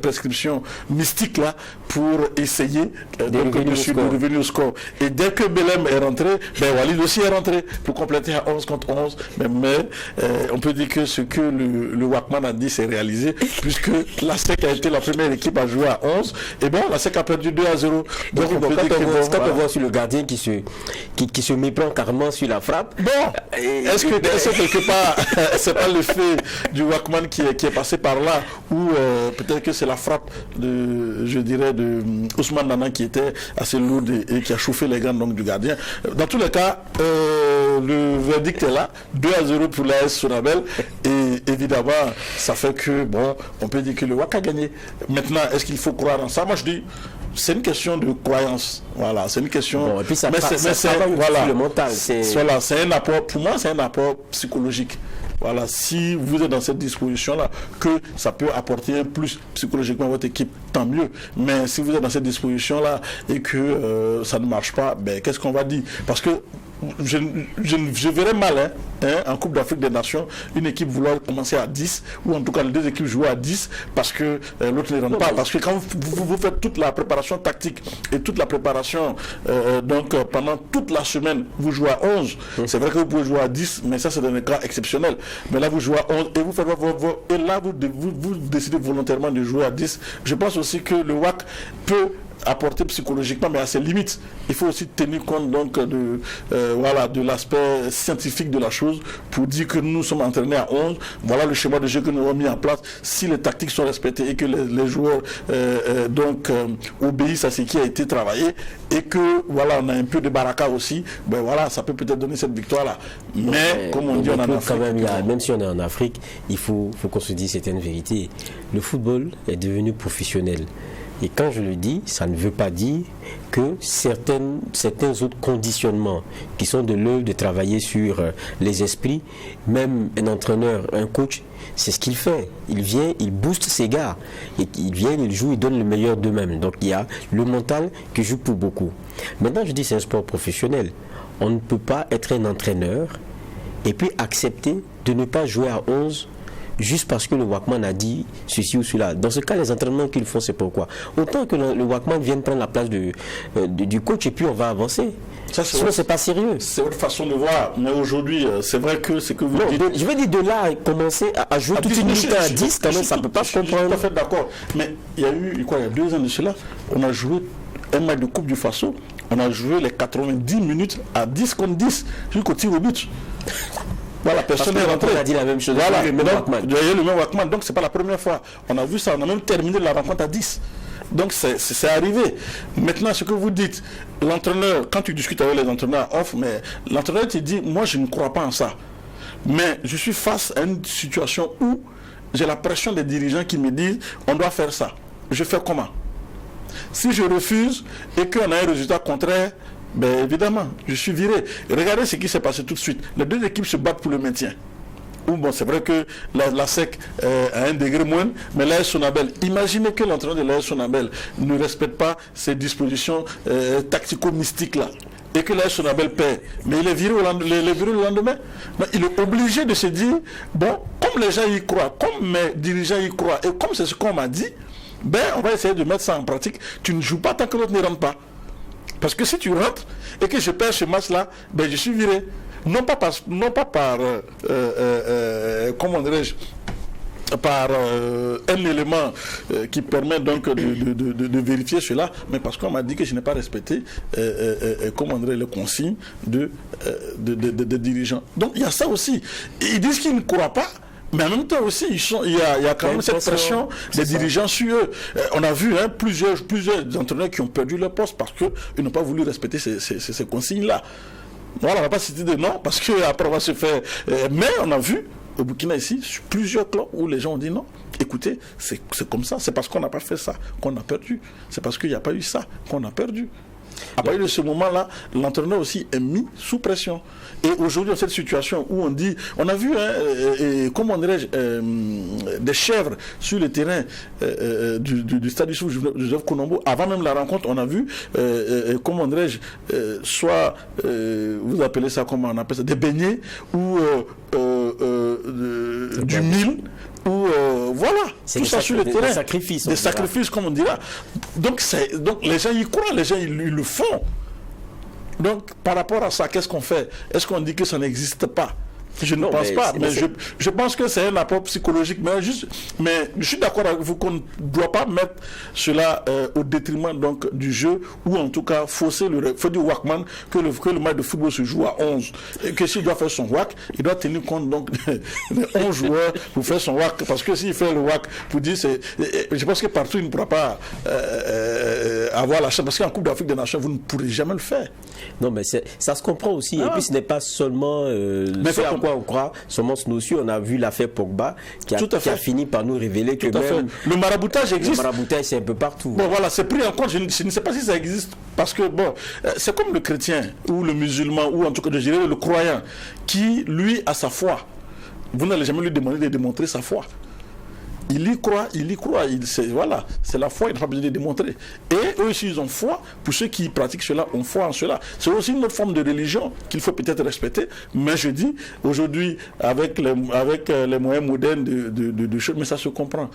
prescription mystique là pour essayer de revenir au score. Et dès que Belem est rentré, Walid aussi est rentré pour compléter à 11 contre 11. Mais on peut dire que ce que le WACMAN a dit s'est réalisé puisque la SEC a été la première équipe à jouer à 11 et la SEC a perdu 2-0. Donc quand on voit sur le gardien qui se méprend carrément sur la frappe. Est-ce que quelque part c'est pas le fait du WACMAN qui est passé par là ou peut-être que c'est la frappe de Ousmane Nana qui était assez lourde et qui a chauffé les gants du gardien. Dans tous les cas, le verdict est là, 2-0 pour l'AS Sonabel et évidemment ça fait que on peut dire que le WAC a gagné. Maintenant, est-ce qu'il faut croire en ça? Moi je dis c'est une question de croyance. Voilà, c'est une question. Et puis ça va le mental. C'est un apport. Pour moi, c'est un apport psychologique. Voilà, si vous êtes dans cette disposition-là, que ça peut apporter un plus psychologiquement à votre équipe, tant mieux. Mais si vous êtes dans cette disposition-là et que ça ne marche pas, qu'est-ce qu'on va dire? Parce que je verrais mal en Coupe d'Afrique des Nations une équipe vouloir commencer à 10 ou en tout cas les deux équipes jouer à 10 parce que l'autre ne rentre pas. Parce que quand vous faites toute la préparation tactique et toute la préparation pendant toute la semaine vous jouez à 11, c'est vrai que vous pouvez jouer à 10 mais ça c'est dans un cas exceptionnel. Mais là vous jouez à 11 et vous faites et là vous décidez volontairement de jouer à 10. Je pense aussi que le WAC peut apporter psychologiquement, mais à ses limites. Il faut aussi tenir compte donc de l'aspect scientifique de la chose pour dire que nous sommes entraînés à 11, voilà le schéma de jeu que nous avons mis en place. Si les tactiques sont respectées et que les joueurs obéissent à ce qui a été travaillé et que voilà, on a un peu de baraka aussi, ben voilà, ça peut peut-être donner cette victoire-là. Mais comme on dit en Afrique, quand même si on est en Afrique, il faut qu'on se dise certaines vérités. Le football est devenu professionnel. Et quand je le dis, ça ne veut pas dire que certains autres conditionnements qui sont de l'œuvre de travailler sur les esprits, même un entraîneur, un coach, c'est ce qu'il fait. Il vient, il booste ses gars. Et il vient, il joue, il donne le meilleur d'eux-mêmes. Donc il y a le mental qui joue pour beaucoup. Maintenant, je dis c'est un sport professionnel. On ne peut pas être un entraîneur et puis accepter de ne pas jouer à 11 juste parce que le Wakman a dit ceci ou cela. Dans ce cas, les entraînements qu'ils font, c'est pourquoi. Autant que le Wakman vienne prendre la place du coach et puis on va avancer. Sinon, c'est pas sérieux. C'est votre façon de voir. Mais aujourd'hui, c'est vrai que ce que vous dites... Je veux dire, de là à commencer à jouer toute une minute à 10, quand même, ça ne peut pas se comprendre. Je suis tout à fait d'accord. Mais il y a eu, il y a 2 ans de cela, on a joué un match de Coupe du Faso. On a joué les 90 minutes à 10 contre 10 jusqu'au tir au but. Voilà, personne n'est rentré. On a dit la même chose. Voilà, le même Wakman. Donc, c'est pas la première fois. On a vu ça, on a même terminé la rencontre à 10. Donc, c'est arrivé. Maintenant, ce que vous dites, l'entraîneur, quand tu discutes avec les entraîneurs off, mais l'entraîneur te dit, moi, je ne crois pas en ça. Mais je suis face à une situation où j'ai la pression des dirigeants qui me disent, on doit faire ça. Je fais comment? Si je refuse et qu'on a un résultat contraire, ben évidemment, je suis viré. Regardez ce qui s'est passé tout de suite. Les 2 équipes se battent pour le maintien. Bon, c'est vrai que la SEC a un degré moindre, mais l'AS Sonabel, imaginez que l'entraîneur de l'AS Sonabel ne respecte pas ces dispositions tactico-mystiques là, et que l'AS Sonabel perd. Mais il est viré le lendemain. Donc, il est obligé de se dire, bon, comme les gens y croient, comme mes dirigeants y croient, et comme c'est ce qu'on m'a dit, ben on va essayer de mettre ça en pratique. Tu ne joues pas tant que l'autre ne rentre pas. Parce que si tu rentres et que je perds ce match-là, ben je suis viré. Non pas par comment dirais-je, par un élément qui permet donc de vérifier cela, mais parce qu'on m'a dit que je n'ai pas respecté comment dirais, les consignes de dirigeants. Donc il y a ça aussi. Ils disent qu'ils ne croient pas. Mais en même temps aussi, il y a quand même cette pression des dirigeants sur eux. On a vu plusieurs entraîneurs qui ont perdu leur poste parce qu'ils n'ont pas voulu respecter ces consignes-là. Voilà, on ne va pas citer de nom parce qu'après on va se faire... mais on a vu au Burkina ici, sur plusieurs clubs où les gens ont dit non. Écoutez, c'est comme ça, c'est parce qu'on n'a pas fait ça qu'on a perdu. C'est parce qu'il n'y a pas eu ça qu'on a perdu. À partir de ce moment-là, l'entraîneur aussi est mis sous pression. Et aujourd'hui, dans cette situation où on dit, on a vu, comment dirais-je, des chèvres sur le terrain du stade du Joseph Konombo. Avant même la rencontre, on a vu, comment dirais-je, soit, vous appelez ça comment on appelle ça, des beignets ou du mil. Ou voilà, tout ça sur le terrain. Des sacrifices, comme on dira. Donc les gens y croient, les gens ils le font. Donc par rapport à ça, qu'est-ce qu'on fait? Est-ce qu'on dit que ça n'existe pas? Je ne pense pas, mais je pense que c'est un apport psychologique. Mais je suis d'accord avec vous qu'on ne doit pas mettre cela au détriment donc, du jeu, ou en tout cas fausser le... Il faut dire Wakman que le match de football se joue à 11. Et que s'il doit faire son WAC, il doit tenir compte donc des 11 joueurs pour faire son WAC. Parce que s'il fait le WAC pour dire... Je pense que partout il ne pourra pas avoir la chance. Parce qu'en Coupe d'Afrique des Nations, vous ne pourrez jamais le faire. Non, mais ça se comprend aussi. Et puis ce n'est pas seulement... on croit, seulement ce notion, on a vu l'affaire Pogba qui a fini par nous révéler que même le maraboutage existe. Le maraboutage, c'est un peu partout. Bon, voilà, c'est pris en compte. Je ne sais pas si ça existe parce que, bon, c'est comme le chrétien ou le musulman ou en tout cas, je dirais, le croyant qui, lui, a sa foi. Vous n'allez jamais lui demander de démontrer sa foi. Il y croit. Voilà, c'est la foi, il n'a pas besoin de démontrer. Et eux aussi, ils ont foi. Pour ceux qui pratiquent cela, ont foi en cela. C'est aussi une autre forme de religion qu'il faut peut-être respecter. Mais je dis, aujourd'hui, avec les moyens modernes de choses, mais ça se comprend.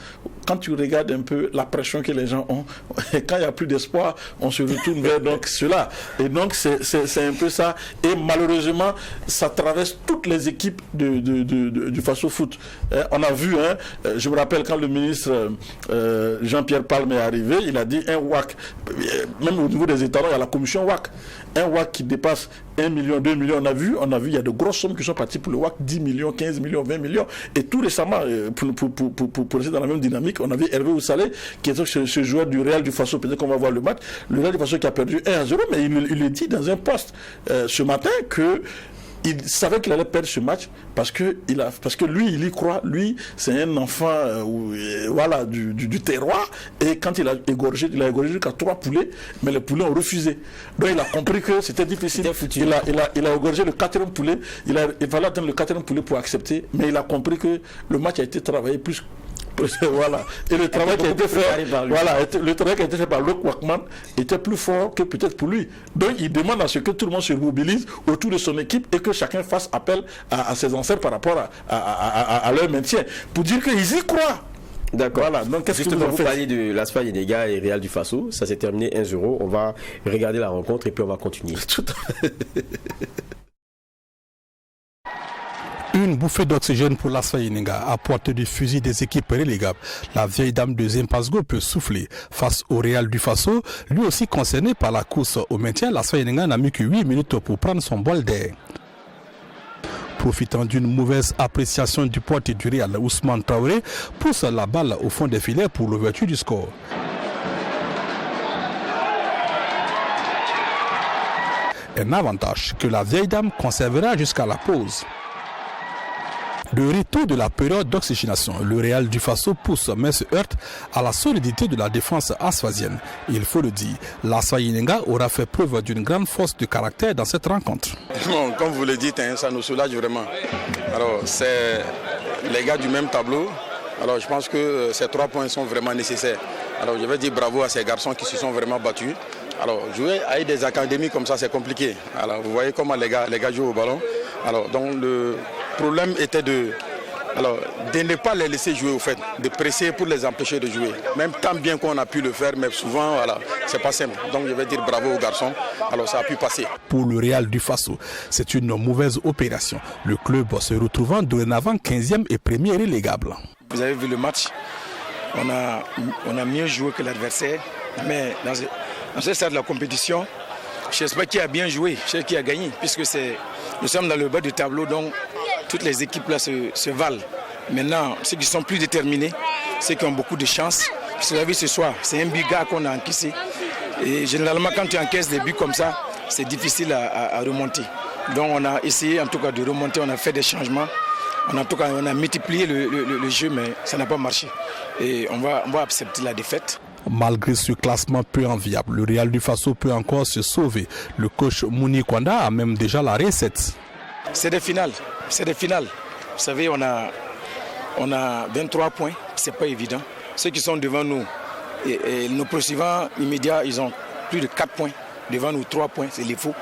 quand tu regardes un peu la pression que les gens ont, quand il n'y a plus d'espoir, on se retourne vers donc cela. Et donc c'est un peu ça. Et malheureusement, ça traverse toutes les équipes du Faso Foot. On a vu, je me rappelle quand le ministre Jean-Pierre Palme est arrivé, il a dit un WAC, même au niveau des états, il y a la commission WAC. Un WAC qui dépasse 1 million, 2 millions, on a vu, il y a de grosses sommes qui sont parties pour le WAC, 10 millions, 15 millions, 20 millions. Et tout récemment, pour rester dans la même dynamique, on a vu Hervé Oussalé, qui est ce joueur du Real du Faso, peut-être qu'on va voir le match, le Real du Faso qui a perdu 1-0, mais il le dit dans un post ce matin que il savait qu'il allait perdre ce match parce que lui, il y croit. Lui, c'est un enfant du terroir. Et quand il a égorgé jusqu'à 3 poulets, mais les poulets ont refusé. Donc il a compris que c'était difficile. Il a égorgé le 4e poulet. Il fallait attendre le 4e poulet pour accepter. Mais il a compris que le match a été travaillé plus. Voilà. Et le travail qui a été fait, par Luc Wackman était plus fort que peut-être pour lui. Donc il demande à ce que tout le monde se mobilise autour de son équipe et que chacun fasse appel à ses ancêtres par rapport à leur maintien. Pour dire qu'ils y croient. D'accord. Voilà. Donc qu'est-ce que vous parlez de l'Asfa Yenega et Real du Faso. Ça s'est terminé 1-0. On va regarder la rencontre et puis on va continuer. Tout à fait. Une bouffée d'oxygène pour l'Asfa Yenega à portée du fusil des équipes relégables. La vieille dame de Zimpasgo peut souffler face au Real du Faso. Lui aussi concerné par la course au maintien, l'Asfa Yenega n'a mis que 8 minutes pour prendre son bol d'air. Profitant d'une mauvaise appréciation du portier du Real, Ousmane Traoré pousse la balle au fond des filets pour l'ouverture du score. Un avantage que la vieille dame conservera jusqu'à la pause. Le retour de la période d'oxygénation, le Real du Faso pousse mais se heurte à la solidité de la défense asfazienne. Il faut le dire, l'Asfa Yenega aura fait preuve d'une grande force de caractère dans cette rencontre. Bon, comme vous le dites, ça nous soulage vraiment. Alors, c'est les gars du même tableau. Alors, je pense que ces 3 points sont vraiment nécessaires. Alors, je vais dire bravo à ces garçons qui se sont vraiment battus. Alors, jouer avec des académies comme ça, c'est compliqué. Alors, vous voyez comment les gars jouent au ballon. Alors, donc le problème était de ne pas les laisser jouer au fait, de presser pour les empêcher de jouer. Même tant bien qu'on a pu le faire, mais souvent, c'est pas simple. Donc je vais dire bravo aux garçons. Alors ça a pu passer. Pour le Real du Faso, c'est une mauvaise opération. Le club se retrouvant dorénavant 15e et premier relégable. Vous avez vu le match, on a mieux joué que l'adversaire, mais dans ce stade de la compétition, j'espère qui a bien joué, je sais qui a gagné, puisque nous sommes dans le bas du tableau, donc toutes les équipes là se valent. Maintenant, ceux qui sont plus déterminés, ceux qui ont beaucoup de chance, vous avez vu ce soir, c'est un but gars qu'on a encaissé. Et généralement, quand tu encaisses des buts comme ça, c'est difficile à remonter. Donc on a essayé en tout cas de remonter, on a fait des changements. On a multiplié le jeu, mais ça n'a pas marché. Et on va accepter la défaite. Malgré ce classement peu enviable, le Real du Faso peut encore se sauver. Le coach Mouni Kwanda a même déjà la recette. C'est des finales. Vous savez, on a 23 points, c'est pas évident. Ceux qui sont devant nous, et nos poursuivants immédiats, ils ont plus de 4 points. Devant nous, 3 points, c'est les faux.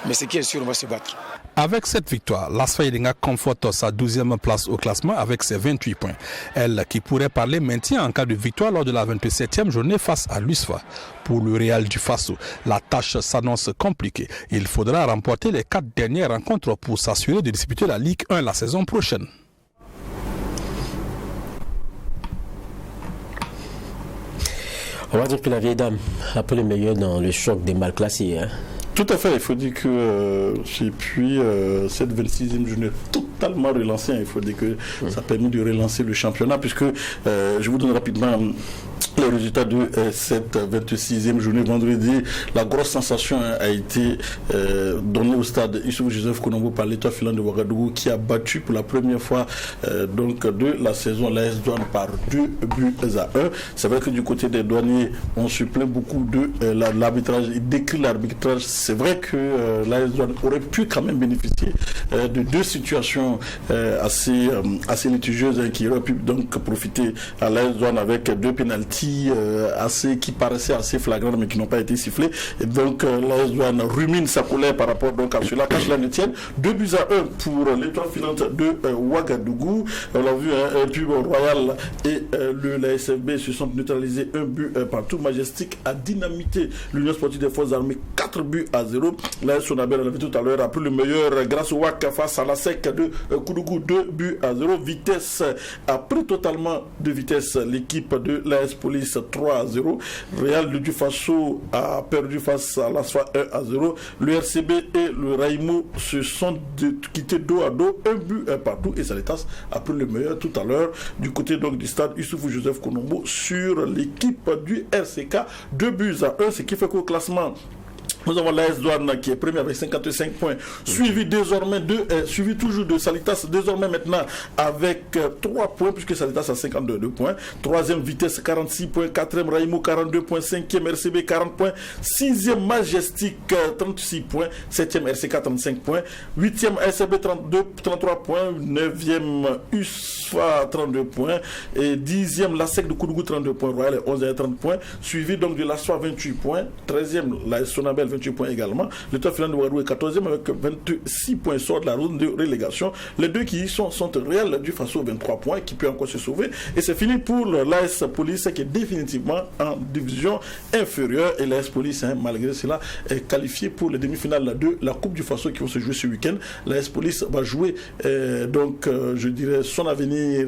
Mais ce qui est sûr, on va se battre. Avec cette victoire, l'Asfa Yenega conforte sa 12e place au classement avec ses 28 points. Elle qui pourrait parler maintien en cas de victoire lors de la 27e journée face à l'USFA. Pour le Real du Faso, la tâche s'annonce compliquée. Il faudra remporter les 4 dernières rencontres pour s'assurer de disputer la Ligue 1 la saison prochaine. On va dire que la vieille dame a pris le meilleur dans le choc des mal classés. Tout à fait, il faut dire que puis cette 26e journée totalement relancée, il faut dire que ça a permis de relancer le championnat, puisque je vous donne rapidement les résultats de cette 26e journée vendredi. La grosse sensation a été donnée au stade Issoufou Joseph Konombo par l'Étoile filante de Ouagadougou, qui a battu pour la première fois donc de la saison l'AS Douane par 2 buts à 1. C'est vrai que du côté des douaniers, on se plaint beaucoup de l'arbitrage. Il décrit l'arbitrage. C'est vrai que l'AS Douane aurait pu quand même bénéficier de 2 situations assez litigieuses qui auraient pu donc profiter à l'AS Douane avec 2 pénalités pénalty qui paraissaient assez flagrants mais qui n'ont pas été sifflés. Et donc l'AS Douanes rumine sa colère par rapport donc à cela, qu'à cela ne tienne. 2-1 pour l'étoile filante de Ouagadougou. On l'a vu, et puis Royal et l'ASFB se sont neutralisés 1 but partout. Majestic a dynamité l'Union sportive des forces armées 4-0. L'AS Sonabel, on l'a vu tout à l'heure, a pris le meilleur grâce au WAC face à la SEC de Koudougou, 2-0. Vitesse a pris totalement de vitesse l'équipe de l'AS Police 3-0. Real de Dufaso a perdu face à l'ASFA 1-0. Le RCB et le Raimo se sont quittés dos à dos, 1 but partout, et Salitas a pris le meilleur tout à l'heure du côté donc du stade Issoufou Joseph Konombo sur l'équipe du RCK, 2-1, ce qui fait qu'au classement nous avons l'AS Douanes qui est premier avec 55 points, suivi toujours de Salitas, désormais maintenant avec 3 points, puisque Salitas a 52 points. Troisième Vitesse 46 points, quatrième Raimo 42 points, cinquième RCB 40 points, sixième Majestic 36 points, septième RCK 35 points, huitième RCB 33 points, neuvième USFA 32 points, et dixième la SEC de Koudougou 32 points, Royal et 11 et 30 points, suivi donc de l'ASFA 28 points, 13e la Sonabel 28 points également. L'étoile filante de Ouagadougou est 14e avec 26 points, sort de la ronde de relégation. Les deux qui y sont réels du Faso 23 points, qui peut encore se sauver. Et c'est fini pour l'AS Police qui est définitivement en division inférieure. Et l'AS Police, malgré cela, est qualifié pour les demi-finales de la Coupe du Faso qui vont se jouer ce week-end. L'AS Police va jouer je dirais son avenir,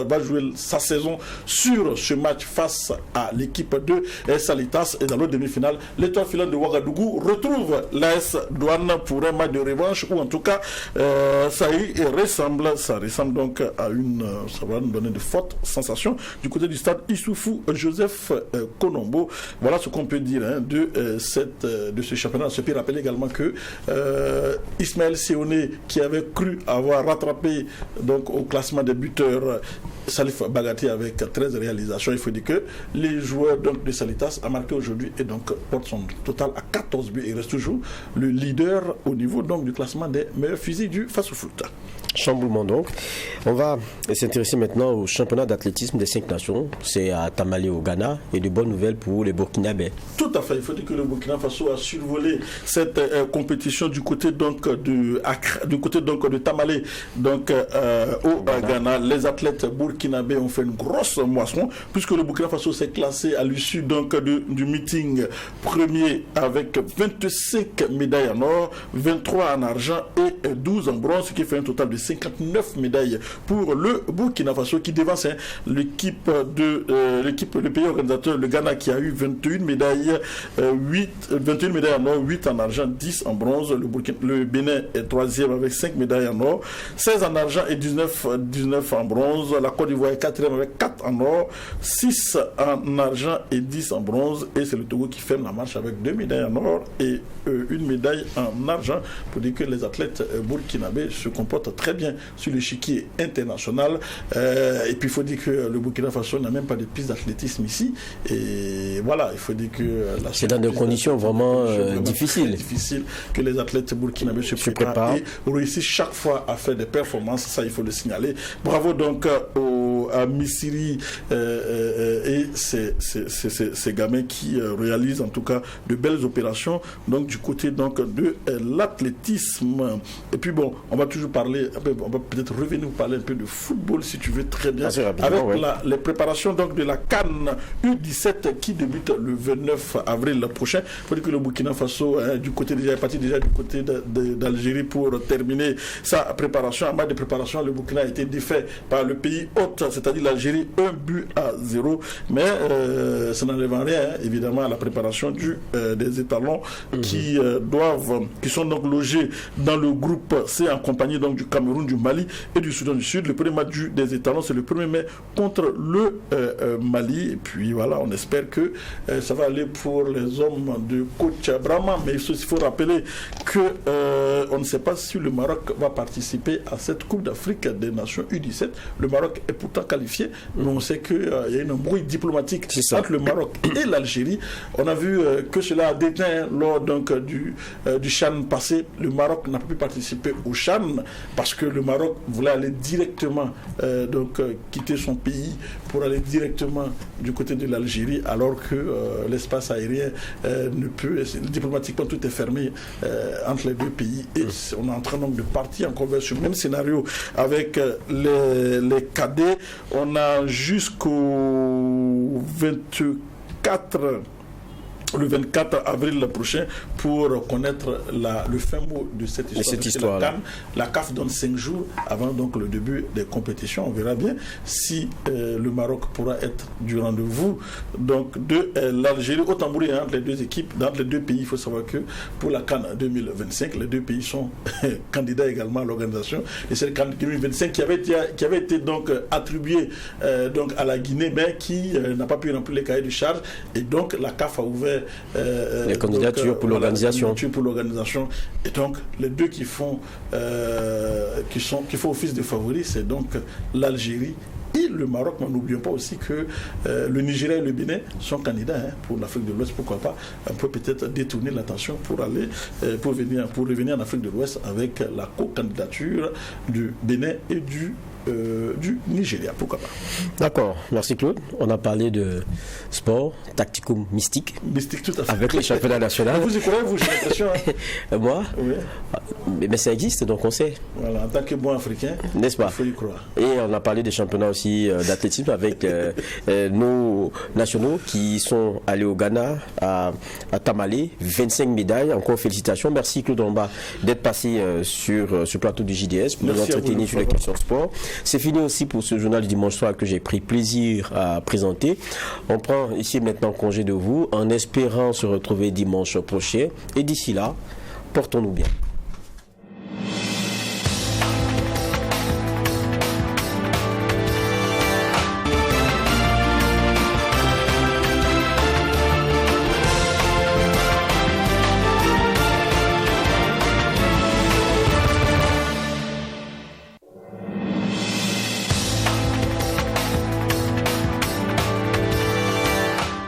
va jouer sa saison sur ce match face à l'équipe de Salitas. Et dans l'autre demi-finale, l'étoile filante de Ouagadougou retrouve l'AS Douanes pour un match de revanche, ou en tout cas ça ressemble donc à ça va nous donner de fortes sensations du côté du stade Issoufou Joseph Konombo. Voilà ce qu'on peut dire de ce championnat. Je peux rappeler également que Ismaël Séoné, qui avait cru avoir rattrapé donc au classement des buteurs Salif Bagati avec 13 réalisations, il faut dire que les joueurs donc de Salitas a marqué aujourd'hui et donc porte son total à 14 buts et reste toujours le leader au niveau donc du classement des meilleurs fusils du Faso-Foot. Chamboulement donc. On va s'intéresser maintenant au championnat d'athlétisme des 5 nations. C'est à Tamale au Ghana, et de bonnes nouvelles pour les Burkinabés. Tout à fait. Il faut dire que le Burkina Faso a survolé cette compétition du côté donc de Tamale donc au Ghana. Les athlètes burkinabés ont fait une grosse moisson puisque le Burkina Faso s'est classé à l'issue donc du meeting premier avec 25 médailles en or, 23 en argent et 12 en bronze, ce qui fait un total de 59 médailles pour le Burkina Faso qui devance le pays organisateur, le Ghana, qui a eu 21 médailles, 21 médailles en or, 8 en argent, 10 en bronze. Le Bénin est 3e avec 5 médailles en or, 16 en argent et 19 en bronze. La Côte d'Ivoire est 4e avec 4 en or, 6 en argent et 10 en bronze. Et c'est le Togo qui ferme la marche avec 2 médailles en or et 1 médaille en argent, pour dire que les athlètes burkinabés se comportent très bien sur l'échiquier international. Et puis il faut dire que le Burkina Faso n'a même pas de piste d'athlétisme ici. Et voilà, il faut dire que c'est dans des conditions vraiment difficiles. Difficile que les athlètes burkinabés se préparent et réussissent chaque fois à faire des performances. Ça, il faut le signaler. Bravo donc à Missiri et ces gamins qui réalisent en tout cas de belles opérations donc du côté donc de l'athlétisme. Et puis bon, on va toujours parler, on va peut-être revenir vous parler un peu de football si tu veux, très bien, avec les préparations donc de la CAN U17 qui débute le 29 avril prochain. Il faut dire que le Burkina Faso du côté déjà est parti déjà du côté d'Algérie pour terminer sa préparation. En match de préparation, le Burkina a été défait par le pays hôte, c'est-à-dire l'Algérie, 1-0, mais ça n'enlève rien évidemment à la préparation des étalons qui sont donc logés dans le groupe C en compagnie donc du Cameroun, du Mali et du Soudan du Sud. Le premier match des étalons, c'est le 1er mai contre le Mali. Et puis voilà, on espère que ça va aller pour les hommes de coach Brahma. Mais il faut rappeler que on ne sait pas si le Maroc va participer à cette Coupe d'Afrique des Nations U17. Le Maroc est pourtant qualifié, mais on sait qu'il y a une embrouille diplomatique entre le Maroc et l'Algérie. On a vu que cela a déteint lors donc, du CHAN passé. Le Maroc n'a pas pu participer au CHAN parce que le Maroc voulait aller directement quitter son pays pour aller directement du côté de l'Algérie, alors que l'espace aérien ne peut, diplomatiquement tout est fermé entre les deux pays, et on est en train donc de partir encore vers ce même scénario avec les cadets. On a jusqu'au 24 avril prochain pour connaître le fin mot de cette histoire. La CAF donne 5 jours avant donc le début des compétitions. On verra bien si le Maroc pourra être du rendez-vous donc de l'Algérie. Au tambourin entre les deux équipes, dans les deux pays. Il faut savoir que pour la CAN 2025, les deux pays sont candidats également à l'organisation. Et c'est le CAN 2025 qui avait été donc attribué donc à la Guinée, mais qui n'a pas pu remplir les cahiers de charges. Et donc la CAF a ouvert les candidatures pour l'organisation. Et donc les deux qui font office de favoris, c'est donc l'Algérie et le Maroc. Mais n'oublions pas aussi que le Nigeria et le Bénin sont candidats pour l'Afrique de l'Ouest. Pourquoi pas un peu peut-être détourner l'attention pour revenir en Afrique de l'Ouest avec la co-candidature du Bénin et du Nigeria, pourquoi pas. D'accord, merci Claude. On a parlé de sport, tacticum mystique. Mystique, tout à fait. Avec les championnats nationaux. Vous y croyez, vous, j'ai l'impression. Moi oui. Mais ça existe, donc on sait. Voilà, en tant que bon africain, n'est-ce pas? Il faut y croire. Et on a parlé des championnats aussi d'athlétisme avec nos nationaux qui sont allés au Ghana, à Tamale, 25 médailles. Encore félicitations. Merci Claude Omba d'être passé sur ce plateau du JDS pour nous entretenir sur les questions sport. C'est fini aussi pour ce journal du dimanche soir que j'ai pris plaisir à présenter. On prend ici maintenant congé de vous en espérant se retrouver dimanche prochain. Et d'ici là, portons-nous bien.